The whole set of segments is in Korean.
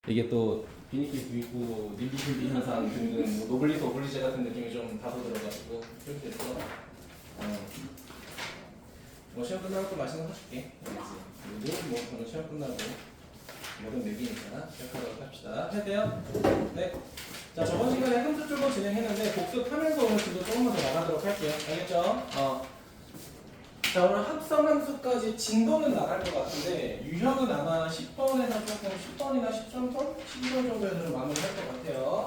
이게 또 비니키도 있고 님비신비 있는 사람 등등 뭐 노블리스 오블리제 같은 느낌이 좀 다소 들어가지고 그렇게 돼서 뭐 시험 끝나고 또 맛있는 거 사줄게. 알겠지? 뭐 저는 시험 끝나고 모든 내기니까 시작하도록 합시다. 해야 돼요? 네. 자, 저번 시간에 함수 쪽으로 진행했는데 복습하면서 오늘 진도 조금만 더 나가도록 할게요. 알겠죠? 자, 오늘 합성함수까지 진도는 나갈 것 같은데 유형은 아마 10번에서 조금 10번이나 10점, 12번 정도에서 좀 마무리할 것 같아요.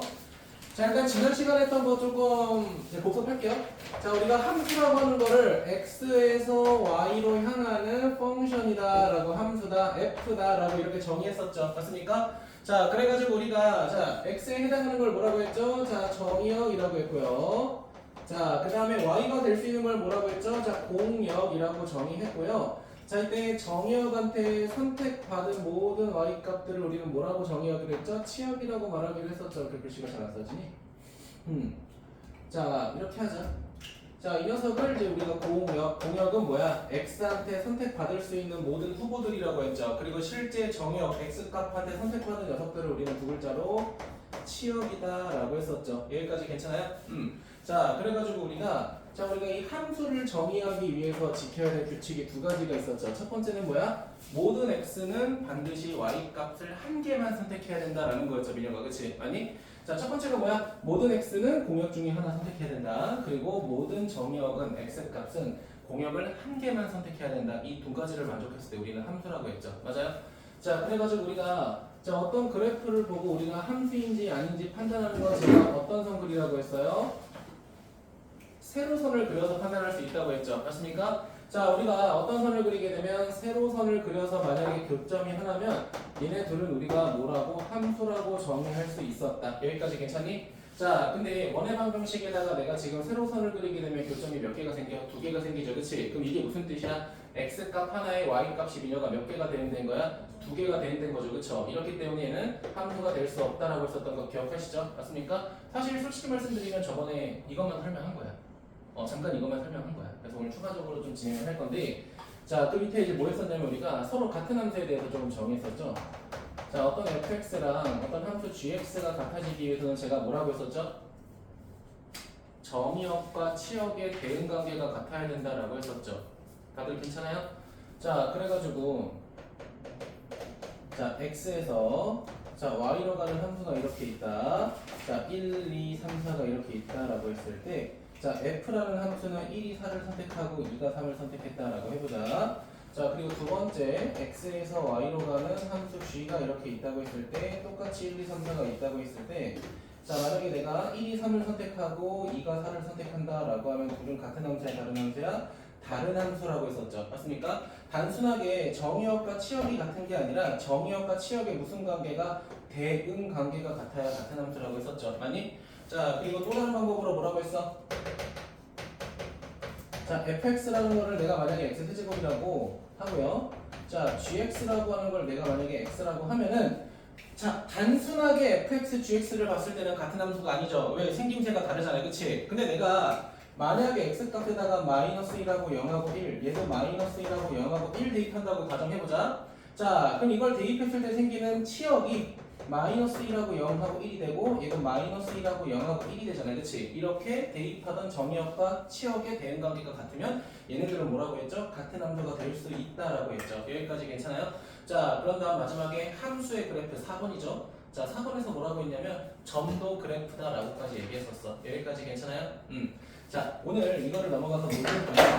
자, 일단 지난 시간에 했던 거 조금 이제 복습할게요. 자, 우리가 함수라고 하는 거를 x에서 y로 향하는 펑션이다 라고 함수다, f다 라고 이렇게 정의했었죠. 맞습니까? 자, 그래가지고 우리가 자 x에 해당하는 걸 뭐라고 했죠? 자, 정의역이라고 했고요. 자, 그 다음에 y가 될 수 있는 걸 뭐라고 했죠? 자, 공역이라고 정의했고요. 자, 이때 정의역한테 선택받은 모든 y 값들을 우리는 뭐라고 정의하기로 했죠? 치역이라고 말하기로 했었죠. 그 글씨가 잘 안 써지니? 자, 이렇게 하자. 자, 이 녀석을 이제 우리가 공역은 뭐야? x한테 선택받을 수 있는 모든 후보들이라고 했죠. 그리고 실제 정역 x값한테 선택받은 녀석들을 우리는 두 글자로 치역이다라고 했었죠. 여기까지 괜찮아요? 자, 그래가지고 우리가 이 함수를 정의하기 위해서 지켜야 될 규칙이 두 가지가 있었죠. 첫 번째는 뭐야? 모든 x는 반드시 y 값을 한 개만 선택해야 된다라는 거였죠, 민혁아, 그치? 아니? 자, 첫 번째가 뭐야? 모든 x는 공역 중에 하나 선택해야 된다. 그리고 모든 정역은 x 값은 공역을 한 개만 선택해야 된다. 이 두 가지를 만족했을 때 우리는 함수라고 했죠. 맞아요? 자, 그래가지고 우리가 어떤 그래프를 보고 우리가 함수인지 아닌지 판단하는 건 제가 어떤 선글이라고 했어요? 세로선을 그려서 판단할 수 있다고 했죠. 맞습니까? 자, 우리가 어떤 선을 그리게 되면 세로선을 그려서 만약에 교점이 하나면 얘네 둘은 우리가 뭐라고 함수라고 정의할 수 있었다. 여기까지 괜찮니? 자, 근데 원의 방정식에다가 내가 지금 세로선을 그리게 되면 교점이 몇 개가 생겨? 두 개가 생기죠. 그치? 그럼 이게 무슨 뜻이야? x값 하나에 y값이 미녀가 몇 개가 되는 거야? 두 개가 되는 거죠. 그쵸? 이렇기 때문에 얘는 함수가 될 수 없다라고 했었던 거 기억하시죠? 맞습니까? 사실 솔직히 말씀드리면 저번에 이것만 설명한 거야. 잠깐 이것만 설명한 거야. 그래서 오늘 추가적으로 좀 진행을 할 건데, 자, 그 밑에 이제 뭐 했었냐면 우리가 서로 같은 함수에 대해서 조금 정했었죠. 자, 어떤 fx랑 어떤 함수 gx가 같아지기 위해서는 제가 뭐라고 했었죠? 정의역과 치역의 대응 관계가 같아야 된다라고 했었죠. 다들 괜찮아요? 자, 그래가지고 자, x에서 자, y로 가는 함수가 이렇게 있다. 자, 1, 2, 3, 4가 이렇게 있다라고 했을 때 자, f라는 함수는 1, 2, 4를 선택하고 2가 3을 선택했다라고 해보자. 자, 그리고 두 번째 x에서 y로 가는 함수 g가 이렇게 있다고 했을 때 똑같이 1, 2, 3, 4가 있다고 했을 때 자, 만약에 내가 1, 2, 3을 선택하고 2가 4를 선택한다라고 하면 둘은 같은 함수야, 다른 함수야? 다른 함수라고 했었죠. 맞습니까? 단순하게 정의역과 치역이 같은 게 아니라 정의역과 치역의 무슨 관계가 대응 관계가 같아야 같은 함수라고 했었죠. 맞니? 자, 그리고 또 다른 방법으로 뭐라고 했어? 자, fx라는 거를 내가 만약에 x 세제곱이라고 하고요. 자, gx라고 하는 걸 내가 만약에 x라고 하면은 자, 단순하게 fx, gx를 봤을 때는 같은 함수가 아니죠. 왜? 생김새가 다르잖아요. 그치? 근데 내가 만약에 x값에다가 마이너스 1하고 0하고 1, 얘도 마이너스 1하고 0하고 1 대입한다고 가정해보자. 자, 그럼 이걸 대입했을 때 생기는 치역이 마이너스 1하고 0하고 1이 되고 얘도 마이너스 1하고 0하고 1이 되잖아요. 그치? 이렇게 대입하던 정의역과 치역의 대응관계가 같으면 얘네들은 뭐라고 했죠? 같은 함수가 될 수 있다라고 했죠. 여기까지 괜찮아요? 자, 그런 다음 마지막에 함수의 그래프 4번이죠. 자, 4번에서 뭐라고 했냐면 점도 그래프다라고까지 얘기했었어. 여기까지 괜찮아요? 자, 오늘 이거를 넘어가서 뭘 배울 거냐?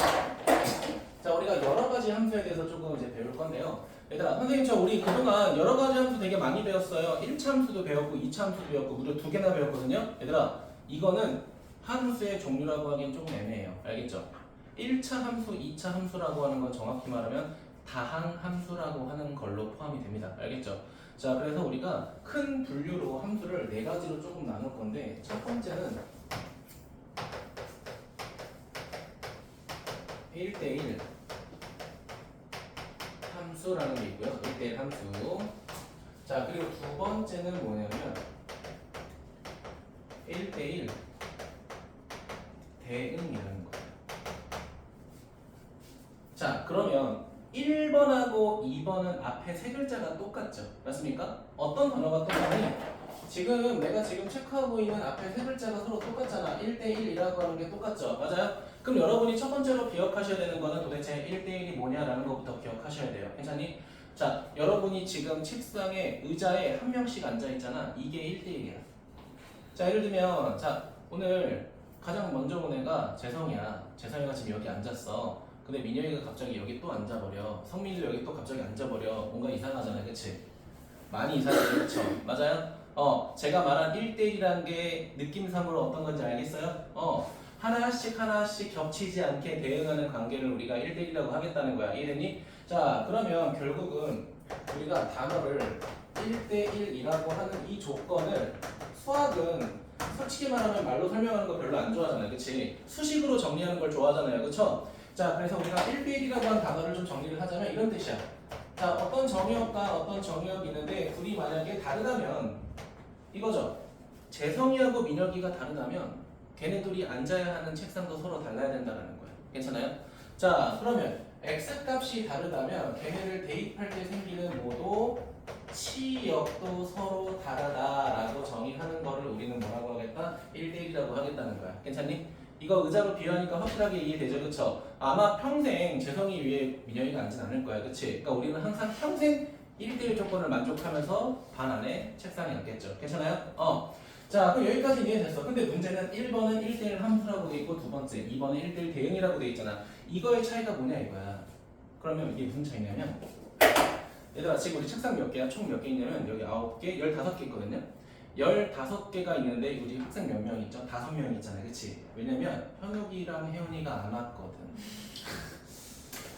자, 우리가 여러 가지 함수에 대해서 조금 이제 배울 건데요. 얘들아, 선생님 우리 그동안 여러 가지 함수 되게 많이 배웠어요. 1차 함수도 배웠고 2차 함수도 배웠고 무려 2개나 배웠거든요. 얘들아, 이거는 함수의 종류라고 하기엔 조금 애매해요. 알겠죠? 1차 함수, 2차 함수라고 하는 건 정확히 말하면 다항 함수라고 하는 걸로 포함이 됩니다. 알겠죠? 자, 그래서 우리가 큰 분류로 함수를 4가지로 조금 나눌 건데 첫 번째는 1대1 함수라는 게 있고요. 1대1 함수. 자, 그리고 두 번째는 뭐냐면 1대1 대응이라는 거예요. 자, 그러면 1번하고 2번은 앞에 세 글자가 똑같죠. 맞습니까? 어떤 단어가 똑같니? 지금 내가 지금 체크하고 있는 앞에 세 글자가 서로 똑같잖아. 1대1이라고 하는 게 똑같죠. 맞아요? 그럼 여러분이 첫 번째로 기억하셔야 되는 거는 도대체 1대1이 뭐냐라는 것부터 기억하셔야 돼요. 괜찮니? 자, 여러분이 지금 책상에 의자에 한 명씩 앉아 있잖아. 이게 1대1이야. 자, 예를 들면 자, 오늘 가장 먼저 온 애가 재성이야. 재성이가 지금 여기 앉았어. 근데 민영이가 갑자기 여기 또 앉아버려. 성민이도 여기 또 갑자기 앉아버려. 뭔가 이상하잖아, 그치? 많이 이상하죠, 그쵸? 맞아요? 제가 말한 1대1이라는 게 느낌상으로 어떤 건지 알겠어요? 하나씩 하나씩 겹치지 않게 대응하는 관계를 우리가 1대1이라고 하겠다는 거야. 이해됐니? 자, 그러면 결국은 우리가 단어를 1대1이라고 하는 이 조건을 수학은 솔직히 말하면 말로 설명하는 거 별로 안 좋아하잖아요. 그치? 수식으로 정리하는 걸 좋아하잖아요. 그쵸? 자, 그래서 우리가 1대1이라고 하는 단어를 좀 정리를 하자면 이런 뜻이야. 자, 어떤 정의역과 어떤 정의역이 있는데 둘이 만약에 다르다면 이거죠. 재성이하고 민혁이가 다르다면 걔네들이 앉아야 하는 책상도 서로 달라야 된다는 거야. 괜찮아요? 자, 그러면 x값이 다르다면 걔네를 대입할 때 생기는 모두 치역도 서로 다르다라고 정의하는 거를 우리는 뭐라고 하겠다? 1대1이라고 하겠다는 거야. 괜찮니? 이거 의자로 비유하니까 확실하게 이해되죠? 그쵸? 아마 평생 재성이 위에 민영이가 앉진 않을 거야. 그치? 그러니까 우리는 항상 평생 1대1 조건을 만족하면서 반 안에 책상에 앉겠죠. 괜찮아요? 자, 그럼 여기까지 이해됐어. 근데 문제는 1번은 1대1 함수라고 돼 있고 두 번째 2번은 1대1 대응이라고 돼 있잖아. 이거의 차이가 뭐냐 이거야. 그러면 이게 무슨 차이냐면 얘들아 지금 우리 책상 몇 개야? 총 몇 개 있냐면 여기 9개, 15개 있거든요. 15개가 있는데 우리 학생 몇 명 있죠? 5명 있잖아요. 그치? 왜냐면 현욱이랑 혜원이가 안 왔거든.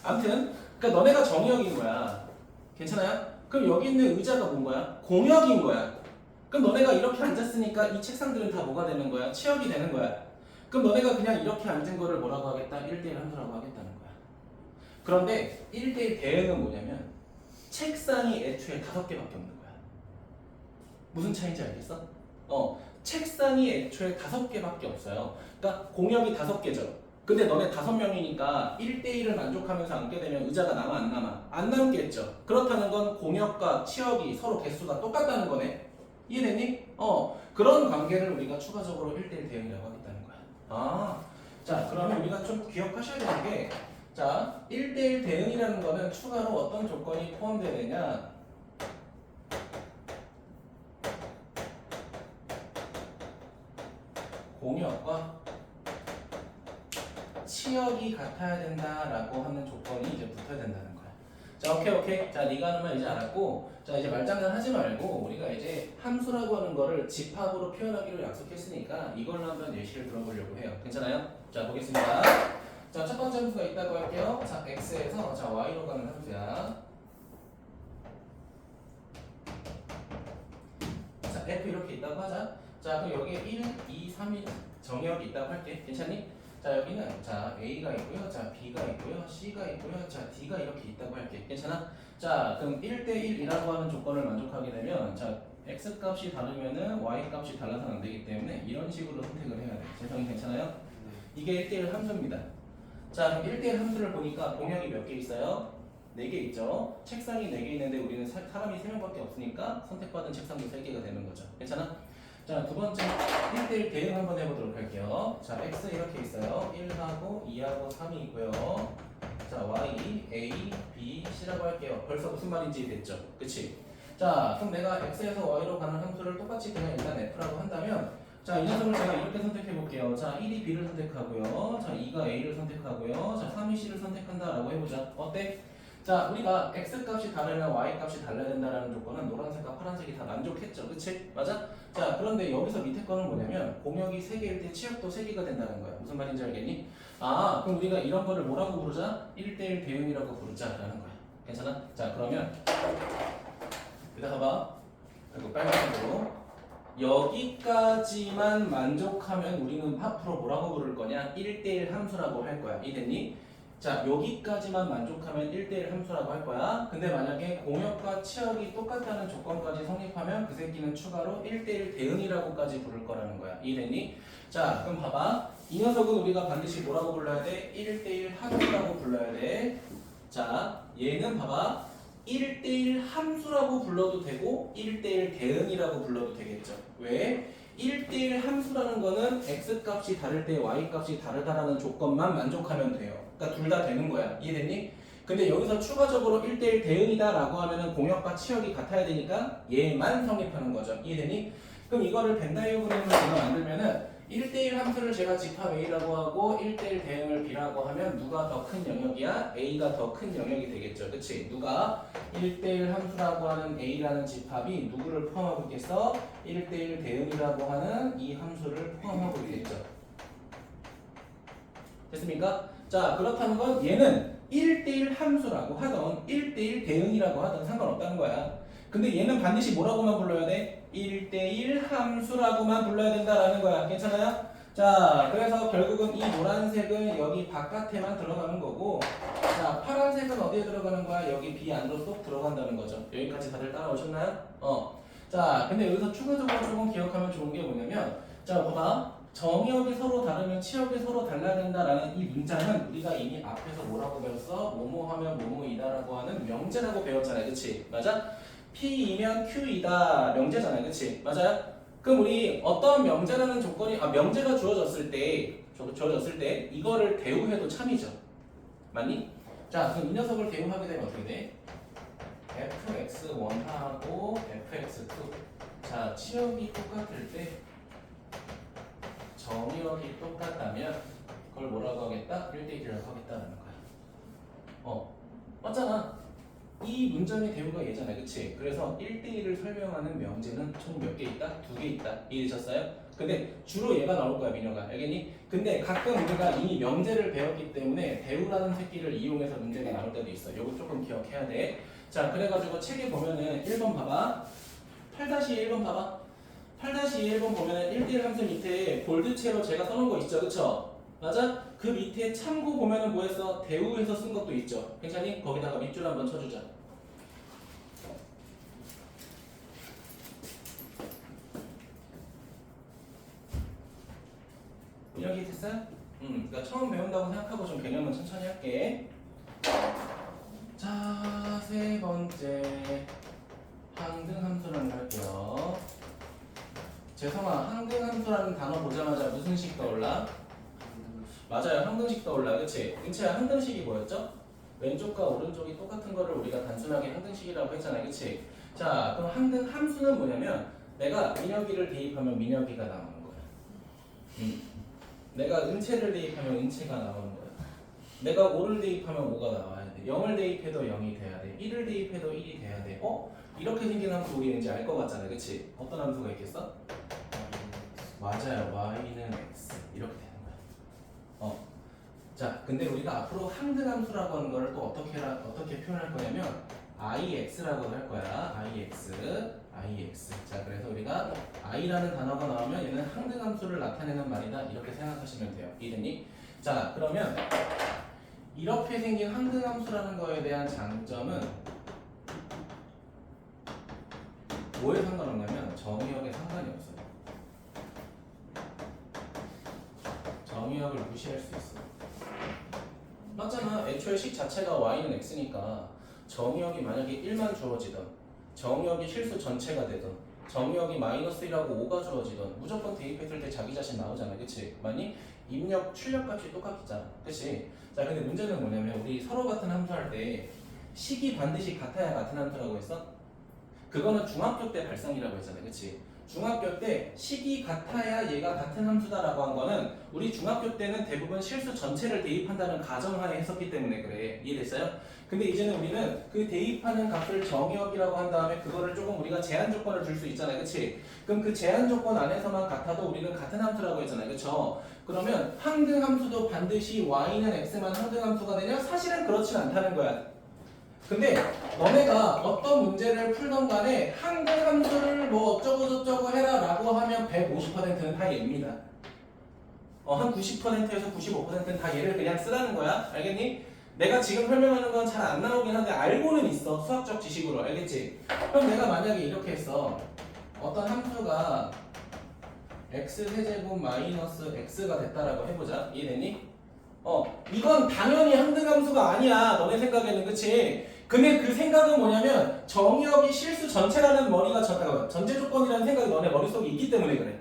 아무튼 그러니까 너네가 정의역인 거야. 괜찮아요? 그럼 여기 있는 의자가 뭔 거야? 공역인 거야. 그럼 너네가 이렇게 앉았으니까 이 책상들은 다 뭐가 되는 거야? 치역이 되는 거야. 그럼 너네가 그냥 이렇게 앉은 거를 뭐라고 하겠다? 1대1 함수라고 하겠다는 거야. 그런데 1대1 대응은 뭐냐면 책상이 애초에 5개밖에 없는 거야. 무슨 차이인지 알겠어? 책상이 애초에 5개밖에 없어요. 그러니까 공역이 5개죠. 근데 너네 5명이니까 1대1을 만족하면서 앉게 되면 의자가 남아 안 남아? 안 남겠죠. 그렇다는 건 공역과 치역이 서로 개수가 똑같다는 거네. 이해됐니? 그런 관계를 우리가 추가적으로 1대1 대응이라고 하겠다는 거야. 자, 그러면 우리가 좀 기억하셔야 되는 게 자, 1대1 대응이라는 거는 추가로 어떤 조건이 포함되어야 되냐? 공역과 치역이 같아야 된다라고 하는 조건이 이제 붙어야 된다는 거야. 자, 오케이. 자, 네가 하는 말 이제 알았고, 자, 이제 말장난 하지 말고 우리가 이제 함수라고 하는 거를 집합으로 표현하기로 약속했으니까 이걸로 한번 예시를 들어보려고 해요. 괜찮아요? 자, 보겠습니다. 자, 첫 번째 함수가 있다고 할게요. 자, x에서 자 y로 가는 함수야. 자, f 이렇게 있다고 하자. 자, 그럼 여기에 1, 2, 3이 정의역이 있다고 할게. 괜찮니? 자, 여기는 자 A가 있고요, 자 B가 있고요, C가 있고요, 자 D가 이렇게 있다고 할게. 괜찮아? 자, 그럼 1대1이라고 하는 조건을 만족하게 되면 자 X 값이 다르면은 Y 값이 달라서는 안 되기 때문에 이런 식으로 선택을 해야 돼. 재성이 괜찮아요? 이게 1대1 함수입니다. 자, 그럼 1대1 함수를 보니까 공역이 몇 개 있어요? 4개 있죠. 책상이 4개 있는데 우리는 사람이 3명밖에 없으니까 선택받은 책상도 3개가 되는 거죠. 괜찮아? 자, 두 번째 1대1 대응 한번 해보도록 할게요. 자, x 이렇게 있어요. 1하고 2하고 3이 있고요. 자, y, a, b, c라고 할게요. 벌써 무슨 말인지 됐죠? 그치? 자, 그럼 내가 x에서 y로 가는 함수를 똑같이 그냥 일단 f라고 한다면 자, 이 녀석을 제가 이렇게 선택해 볼게요. 자, 1이 b를 선택하고요. 자, 2가 a를 선택하고요. 자, 3이 c를 선택한다라고 해보자. 어때? 자, 우리가 x 값이 다르면 y 값이 달라야 된다는 조건은 노란색과 파란색이 다 만족했죠. 그치? 맞아? 자, 그런데 여기서 밑에 거는 뭐냐면 공역이 3개일 때 치역도 3개가 된다는 거야. 무슨 말인지 알겠니? 그럼 우리가 이런 거를 뭐라고 부르자? 1대1 대응이라고 부르자라는 거야. 괜찮아? 자, 그러면 여기다 봐봐. 그리고 빨간색으로 여기까지만 만족하면 우리는 앞으로 뭐라고 부를 거냐? 1대1 함수라고 할 거야. 이해됐니? 자, 여기까지만 만족하면 1대1 함수라고 할 거야. 근데 만약에 공역과 치역이 똑같다는 조건까지 성립하면 그 새끼는 추가로 1대1 대응이라고까지 부를 거라는 거야. 이해됐니? 자, 그럼 봐봐. 이 녀석은 우리가 반드시 뭐라고 불러야 돼? 1대1 합이라고 불러야 돼. 자, 얘는 봐봐 1대1 함수라고 불러도 되고 1대1 대응이라고 불러도 되겠죠. 왜? 1대1 함수라는 거는 x값이 다를 때 y값이 다르다라는 조건만 만족하면 돼요. 그러니까 둘 다 되는 거야. 이해됐니? 근데 여기서 추가적으로 1대1 대응이다 라고 하면은 공역과 치역이 같아야 되니까 얘만 성립하는 거죠. 이해되니? 그럼 이거를 벤 다이어그램으로 제가 만들면은 1대1 함수를 제가 집합 A라고 하고 1대1 대응을 B라고 하면 누가 더 큰 영역이야? A가 더 큰 영역이 되겠죠. 그치? 누가 1대1 함수라고 하는 A라는 집합이 누구를 포함하고 있겠어? 1대1 대응이라고 하는 이 함수를 포함하고 있겠죠. 됐습니까? 자, 그렇다는 건 얘는 1대1 함수라고 하던 1대1 대응이라고 하던 상관없다는 거야. 근데 얘는 반드시 뭐라고만 불러야 돼? 1대1 함수라고만 불러야 된다라는 거야. 괜찮아요? 자, 그래서 결국은 이 노란색은 여기 바깥에만 들어가는 거고, 자, 파란색은 어디에 들어가는 거야? 여기 B 안으로 쏙 들어간다는 거죠. 여기까지 다들 따라오셨나요? 자, 근데 여기서 추가적으로 조금 기억하면 좋은 게 뭐냐면, 자, 봐봐. 정의역이 서로 다르면 치역이 서로 달라야 된다라는 이 문장은 우리가 이미 앞에서 뭐라고 배웠어? 뭐뭐 하면 뭐뭐이다라고 하는 명제라고 배웠잖아요. 그치? 맞아? P이면 Q이다 명제잖아요. 그치? 맞아요? 그럼 우리 어떤 명제라는 조건이 명제가 주어졌을 때 이거를 대우해도 참이죠. 맞니? 자, 그럼 이 녀석을 대우하게 되면 어떻게 돼? fx1하고 fx2. 자, 치역이 똑같을 때 정의역이 똑같다면 그걸 뭐라고 하겠다? 1대1이라고 하겠다는 거야. 맞잖아. 이 문장의 대우가 얘잖아요. 그치? 그래서 1대1을 설명하는 명제는 총 몇 개 있다? 2개 있다. 이해되셨어요? 근데 주로 얘가 나올 거야, 민혁아. 알겠니? 근데 가끔 우리가 이 명제를 배웠기 때문에 대우라는 새끼를 이용해서 문제가 나올 때도 있어. 이거 조금 기억해야 돼. 자, 그래가지고 책에 보면은 1번 봐봐. 8-1번 봐봐. 8-1번 보면은 1대1 함수 밑에 볼드체로 제가 써놓은 거 있죠. 그쵸? 맞아? 그 밑에 참고 보면은 뭐했어? 대우해서 쓴 것도 있죠. 괜찮니? 거기다가 밑줄 한번 쳐주자. 여기 됐어요? 그러니까 처음 배운다고 생각하고 좀 개념은 천천히 할게. 자, 세 번째 항등함수라는 거 할게요. 재성아, 항등함수라는 단어 보자마자 무슨 식 떠올라? 맞아요, 항등식 떠올라. 그치? 은채야, 항등식이 뭐였죠? 왼쪽과 오른쪽이 똑같은 거를 우리가 단순하게 항등식이라고 했잖아요. 그치? 자, 그럼 항등 함수는 뭐냐면 내가 민혁이를 대입하면 민혁이가 나오는 거야. 내가 은채를 대입하면 은채가 나오는 거야. 내가 5를 대입하면 5가 나와야 돼. 0을 대입해도 0이 돼야 돼. 1을 대입해도 1이 돼야 돼. 이렇게 생긴 함수 우리 왠지 알 것 같잖아. 그치? 어떤 함수가 있겠어? 맞아요. y는 x. 이렇게 되는 거야. 자, 근데 우리가 앞으로 항등함수라고 하는 거를 또 어떻게 표현할 거냐면 ix라고 할 거야. ix. 자, 그래서 우리가 i라는 단어가 나오면 얘는 항등함수를 나타내는 말이다. 이렇게 생각하시면 돼요. 이해됐니? 자, 그러면 이렇게 생긴 항등함수라는 거에 대한 장점은 뭐에 상관없냐면 정의역에 상관이 없어요. 정의역을 무시할 수 있어. 맞잖아. 애초에 식 자체가 y는 x니까 정의역이 만약에 1만 주어지던 정의역이 실수 전체가 되던 정의역이 -1하고 5가 주어지던 무조건 대입했을 때 자기 자신 나오잖아. 그치? 맞니? 입력, 출력 값이 똑같잖아. 그치? 자, 근데 문제는 뭐냐면 우리 서로 같은 함수 할 때 식이 반드시 같아야 같은 함수라고 했어? 그거는 중학교 때 발상이라고 했잖아. 그치? 중학교 때 식이 같아야 얘가 같은 함수다라고 한 거는 우리 중학교 때는 대부분 실수 전체를 대입한다는 가정하에 했었기 때문에 그래. 이해됐어요? 근데 이제는 우리는 그 대입하는 값을 정의역이라고 한 다음에 그거를 조금 우리가 제한 조건을 줄 수 있잖아요. 그치? 그럼 그 제한 조건 안에서만 같아도 우리는 같은 함수라고 했잖아요. 그쵸? 그러면 항등함수도 반드시 y는 x만 항등함수가 되냐? 사실은 그렇진 않다는 거야. 근데 너네가 어떤 문제를 풀던 간에 항등함수를 뭐 어쩌고저쩌고 해라 라고 하면 150%는 다 얘입니다. 한 90%에서 95%는 다 얘를 그냥 쓰라는 거야. 알겠니? 내가 지금 설명하는 건 잘 안 나오긴 한데 알고는 있어. 수학적 지식으로. 알겠지? 그럼 내가 만약에 이렇게 했어. 어떤 함수가 x세제곱 마이너스 x가 됐다라고 해보자. 이해됐니? 이건 당연히 항등함수가 아니야. 너네 생각에는 그치? 근데 그 생각은 뭐냐면 정의역이 실수 전체라는 머리가 전제 조건이라는 생각이 너네 머릿속에 있기 때문에 그래.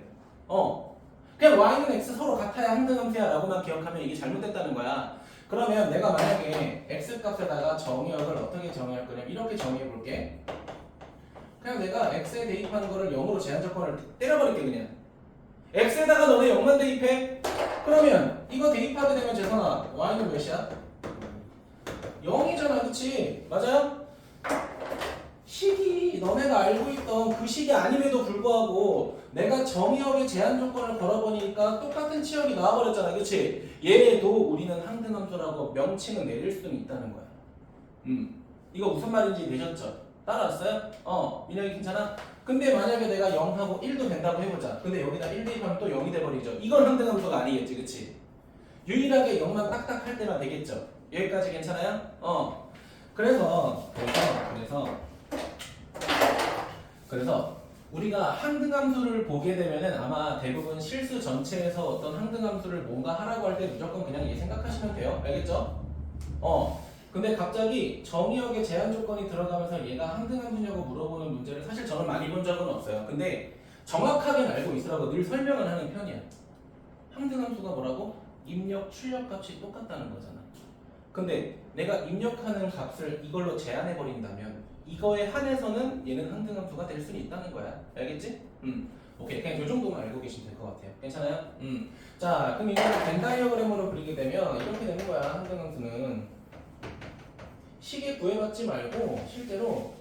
그냥 y는 x 서로 같아야 항등함수야 라고만 기억하면 이게 잘못됐다는 거야. 그러면 내가 만약에 x 값에다가 정의역을 어떻게 정의할 거냐면 이렇게 정의해 볼게. 그냥 내가 x에 대입하는 거를 0으로 제한 조건을 때려버릴게 그냥. x에다가 너네 0만 대입해? 그러면 이거 대입하게 되면 재선아 y는 몇이야? 0이잖아 그치? 맞아요? 식이 너네가 알고 있던 그 식이 아님에도 불구하고 내가 정의역의 제한 조건을 걸어보니까 똑같은 치역이 나와버렸잖아 그치? 얘도 우리는 항등함수라고 명칭은 내릴 수는 있다는 거야. 이거 무슨 말인지 되셨죠? 따라왔어요? 민혁이 괜찮아? 근데 만약에 내가 0하고 1도 된다고 해보자. 근데 여기다 1 대입하면 또 0이 돼버리죠. 이건 항등함수가 아니겠지 그치? 유일하게 0만 딱딱 할 때만 되겠죠. 여기까지 괜찮아요? 그래서 우리가 항등함수를 보게 되면은 아마 대부분 실수 전체에서 어떤 항등함수를 뭔가 하라고 할 때 무조건 그냥 얘 생각하시면 돼요. 알겠죠? 근데 갑자기 정의역의 제한 조건이 들어가면서 얘가 항등함수냐고 물어보는 문제를 사실 저는 많이 본 적은 없어요. 근데 정확하게 알고 있으라고 늘 설명을 하는 편이야. 항등함수가 뭐라고? 입력, 출력 값이 똑같다는 거잖아. 근데 내가 입력하는 값을 이걸로 제한해 버린다면 이거에 한해서는 얘는 항등함수가 될 수는 있다는 거야. 알겠지? 오케이. 그냥 요 정도만 알고 계시면 될 것 같아요. 괜찮아요? 자, 그럼 이거를 벤 다이어그램으로 그리게 되면 이렇게 되는 거야. 항등함수는 식에 구애받지 말고 실제로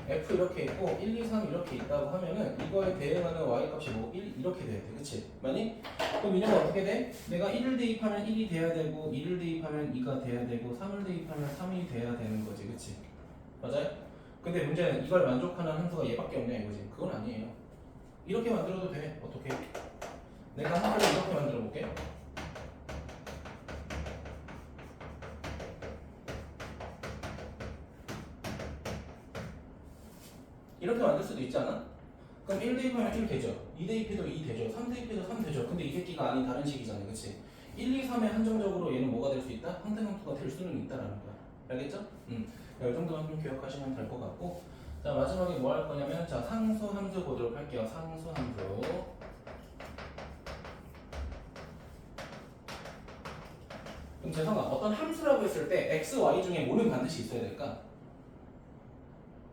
f 이렇게 있고 1, 2, 3 이렇게 있다고 하면은 이거에 대응하는 y 값이 뭐 1 이렇게 돼야 돼. 그치? 맞니? 그럼 이녀가 어떻게 돼? 내가 1을 대입하면 1이 돼야 되고 2를 대입하면 2가 돼야 되고 3을 대입하면 3이 돼야 되는 거지. 그치? 맞아요? 근데 문제는 이걸 만족하는 함수가 얘밖에 없냐 이거지. 그건 아니에요. 이렇게 만들어도 돼. 어떻게? 내가 함수를 이렇게 만들어 볼게. 이렇게 만들 수도 있지 않아? 그럼 1 대입하면 1 되죠. 2 대입해도 2 되죠. 3 대입해도 3 되죠. 근데 이 새끼가 아닌 다른 식이잖아. 그치? 1, 2, 3에 한정적으로 얘는 뭐가 될 수 있다? 항등함수가 될 수는 있다라는 거야. 알겠죠? 이 정도만 좀 기억하시면 될 것 같고, 자 마지막에 뭐 할 거냐면 자 상수함수 보도록 할게요. 상수함수. 그럼 재성아 어떤 함수라고 했을 때 x, y 중에 뭐는 반드시 있어야 될까?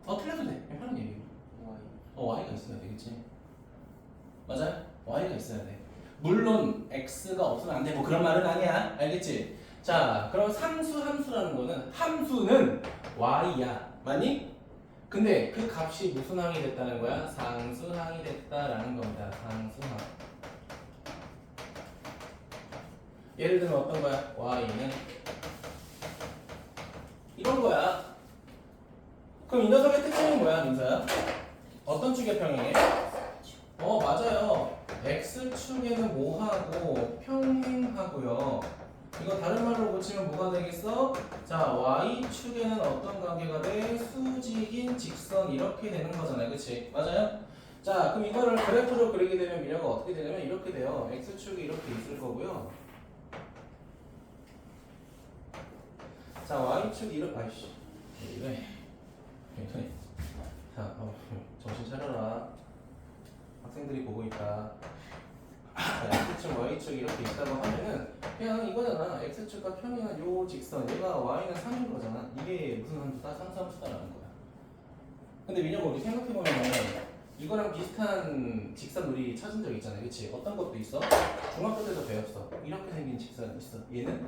틀려도 돼. 그냥 편한 얘기고. y가 있어야 되겠지. 맞아요? y가 있어야 돼. 물론 x가 없으면 안 돼. 뭐 그런 말은 아니야. 알겠지? 자, 그럼 상수함수라는 거는 함수는 y야. 맞니? 근데 그 값이 무슨 항이 됐다는 거야? 상수항이 됐다라는 겁니다. 상수항. 예를 들면 어떤 거야? y는 이런 거야. 그럼 이 녀석의 특징은 뭐야, 민서야? 어떤 축의 평행해? 맞아요. x축에는 뭐하고 평행하고요. 이거 다른 말로 고치면 뭐가 되겠어? 자, y축에는 어떤 관계가 돼? 수직인 직선 이렇게 되는 거잖아요. 그치? 맞아요? 자, 그럼 이거를 그래프로 그리게 되면 미래가 어떻게 되냐면 이렇게 돼요. x축이 이렇게 있을 거고요. 자, y축이 이렇게 아이씨 이래. 자, 정신 차려라. 학생들이 보고 있다. 자, x축, y축 이렇게 있다고 하면은 그냥 이거잖아. x축과 평행한 요 직선, 얘가 y는 3인 거잖아. 이게 무슨 함수다? 상수함수다라는 거야. 근데 민혁아 우리 생각해보면은 이거랑 비슷한 직선 우리 찾은 적 있잖아요. 그치? 어떤 것도 있어? 중학교 때도 배웠어. 이렇게 생긴 직선이 있어. 얘는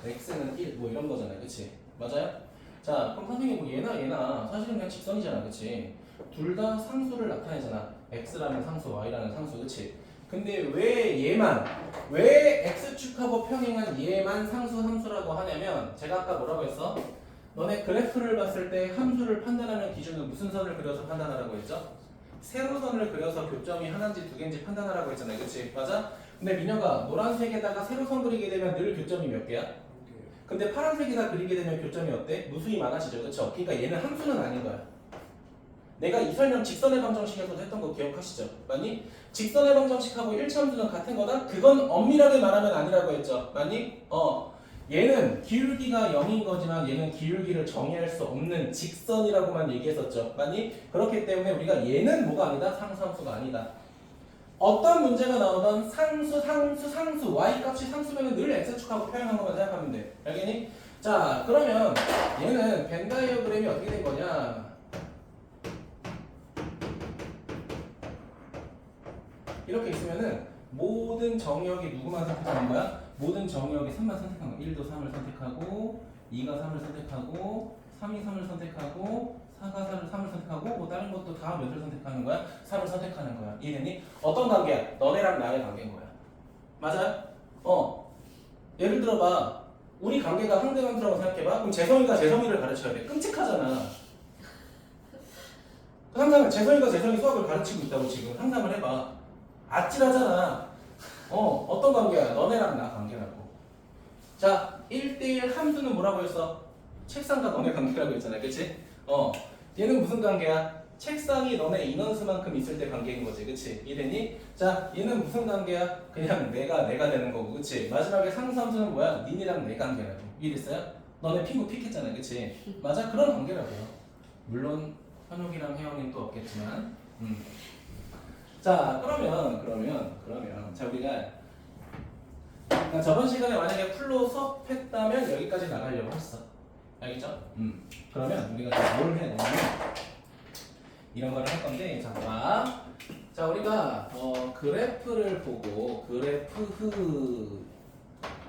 x는 1, 뭐 이런 거잖아요. 그치? 맞아요? 자, 그럼 선생님 뭐 얘나 사실은 그냥 직선이잖아. 그치? 둘 다 상수를 나타내잖아. x라는 상수, y라는 상수. 그치? 근데 왜 x축하고 평행한 얘만 상수함수라고 하냐면 제가 아까 뭐라고 했어? 너네 그래프를 봤을 때 함수를 판단하는 기준은 무슨 선을 그려서 판단하라고 했죠? 세로선을 그려서 교점이 하나인지 두 개인지 판단하라고 했잖아요. 그치? 맞아? 근데 민혁아 노란색에다가 세로선 그리게 되면 늘 교점이 몇 개야? 근데 파란색에다 그리게 되면 교점이 어때? 무수히 많아지죠. 그쵸? 그러니까 얘는 함수는 아닌 거야. 내가 이 설명 직선의 방정식에서도 했던 거 기억하시죠? 맞니? 직선의 방정식하고 일차함수는 같은 거다? 그건 엄밀하게 말하면 아니라고 했죠. 맞니? 얘는 기울기가 0인 거지만 얘는 기울기를 정의할 수 없는 직선이라고만 얘기했었죠. 맞니? 그렇기 때문에 우리가 얘는 뭐가 아니다? 상수함수가 아니다. 어떤 문제가 나오던 상수 y 값이 상수면 늘 x축하고 표현한 것만 생각하면 돼. 알겠니? 자, 그러면 얘는 벤 다이어그램이 어떻게 된 거냐? 이렇게 있으면은 모든 정의역이 누구만 선택하는 거야? 모든 정의역이 3만 선택한 거야. 1도 3을 선택하고 2가 3을 선택하고 3이 3을 선택하고 4가 3을 선택하고 뭐 다른 것도 다 몇을 선택하는 거야? 3을 선택하는 거야. 이해됐니? 어떤 관계야? 너네랑 나의 관계인 거야. 맞아요? 예를 들어봐. 우리 관계가 상대방들하고 생각해봐. 그럼 재성이가 재성이를 가르쳐야 돼. 끔찍하잖아. 상상을 재성이가 재성이 수학을 가르치고 있다고 지금 상상을 해봐. 아찔하잖아. 어떤 관계야? 너네랑 나 관계라고. 자, 1대1 함수는 뭐라고 했어? 책상과 너네 관계라고 했잖아. 그치? 얘는 무슨 관계야? 책상이 너네 인원수만큼 있을 때 관계인 거지. 그치? 이해되니? 자, 얘는 무슨 관계야? 그냥 내가 되는 거고. 그치? 마지막에 상수함수는 뭐야? 니네랑 내 관계라고. 이해됐어요? 너네 핑구 픽했잖아. 그치? 맞아? 그런 관계라고요. 물론 현욱이랑 혜영이는 또 없겠지만. 자, 그러면 자, 우리가 저번 시간에 만약에 풀로 수업했다면 여기까지 나가려고 했어. 알겠죠? 그러면 우리가 뭘 해야 되냐면 이런 거를 할 건데, 자, 우리가 그래프를 보고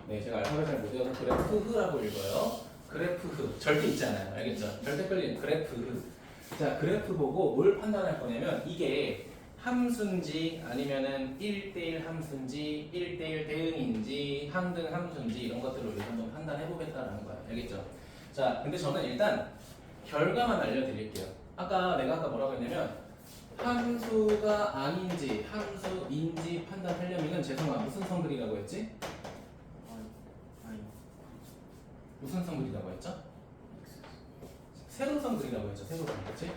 네, 제가 알파벳 잘 못 외워서 그래프라고 읽어요. 그래프 절대 있지 않아요. 알겠죠? 절대 끌리는 그래프. 자, 그래프 보고 뭘 판단할 거냐면 이게 함수인지 아니면은 1대1 함수인지 1대1 대응인지 항등 함수인지 이런 것들을 우리가 한번 판단해 보겠다라는 거예요. 알겠죠? 자, 근데 저는 일단 결과만 알려드릴게요. 내가 아까 뭐라고 했냐면 함수가 아닌지 함수인지 판단하려면은 죄송합니다. 무슨 성질이라고 했지? 무슨 성질이라고 했죠? 세로성들이라고 했죠. 세로성. 그치?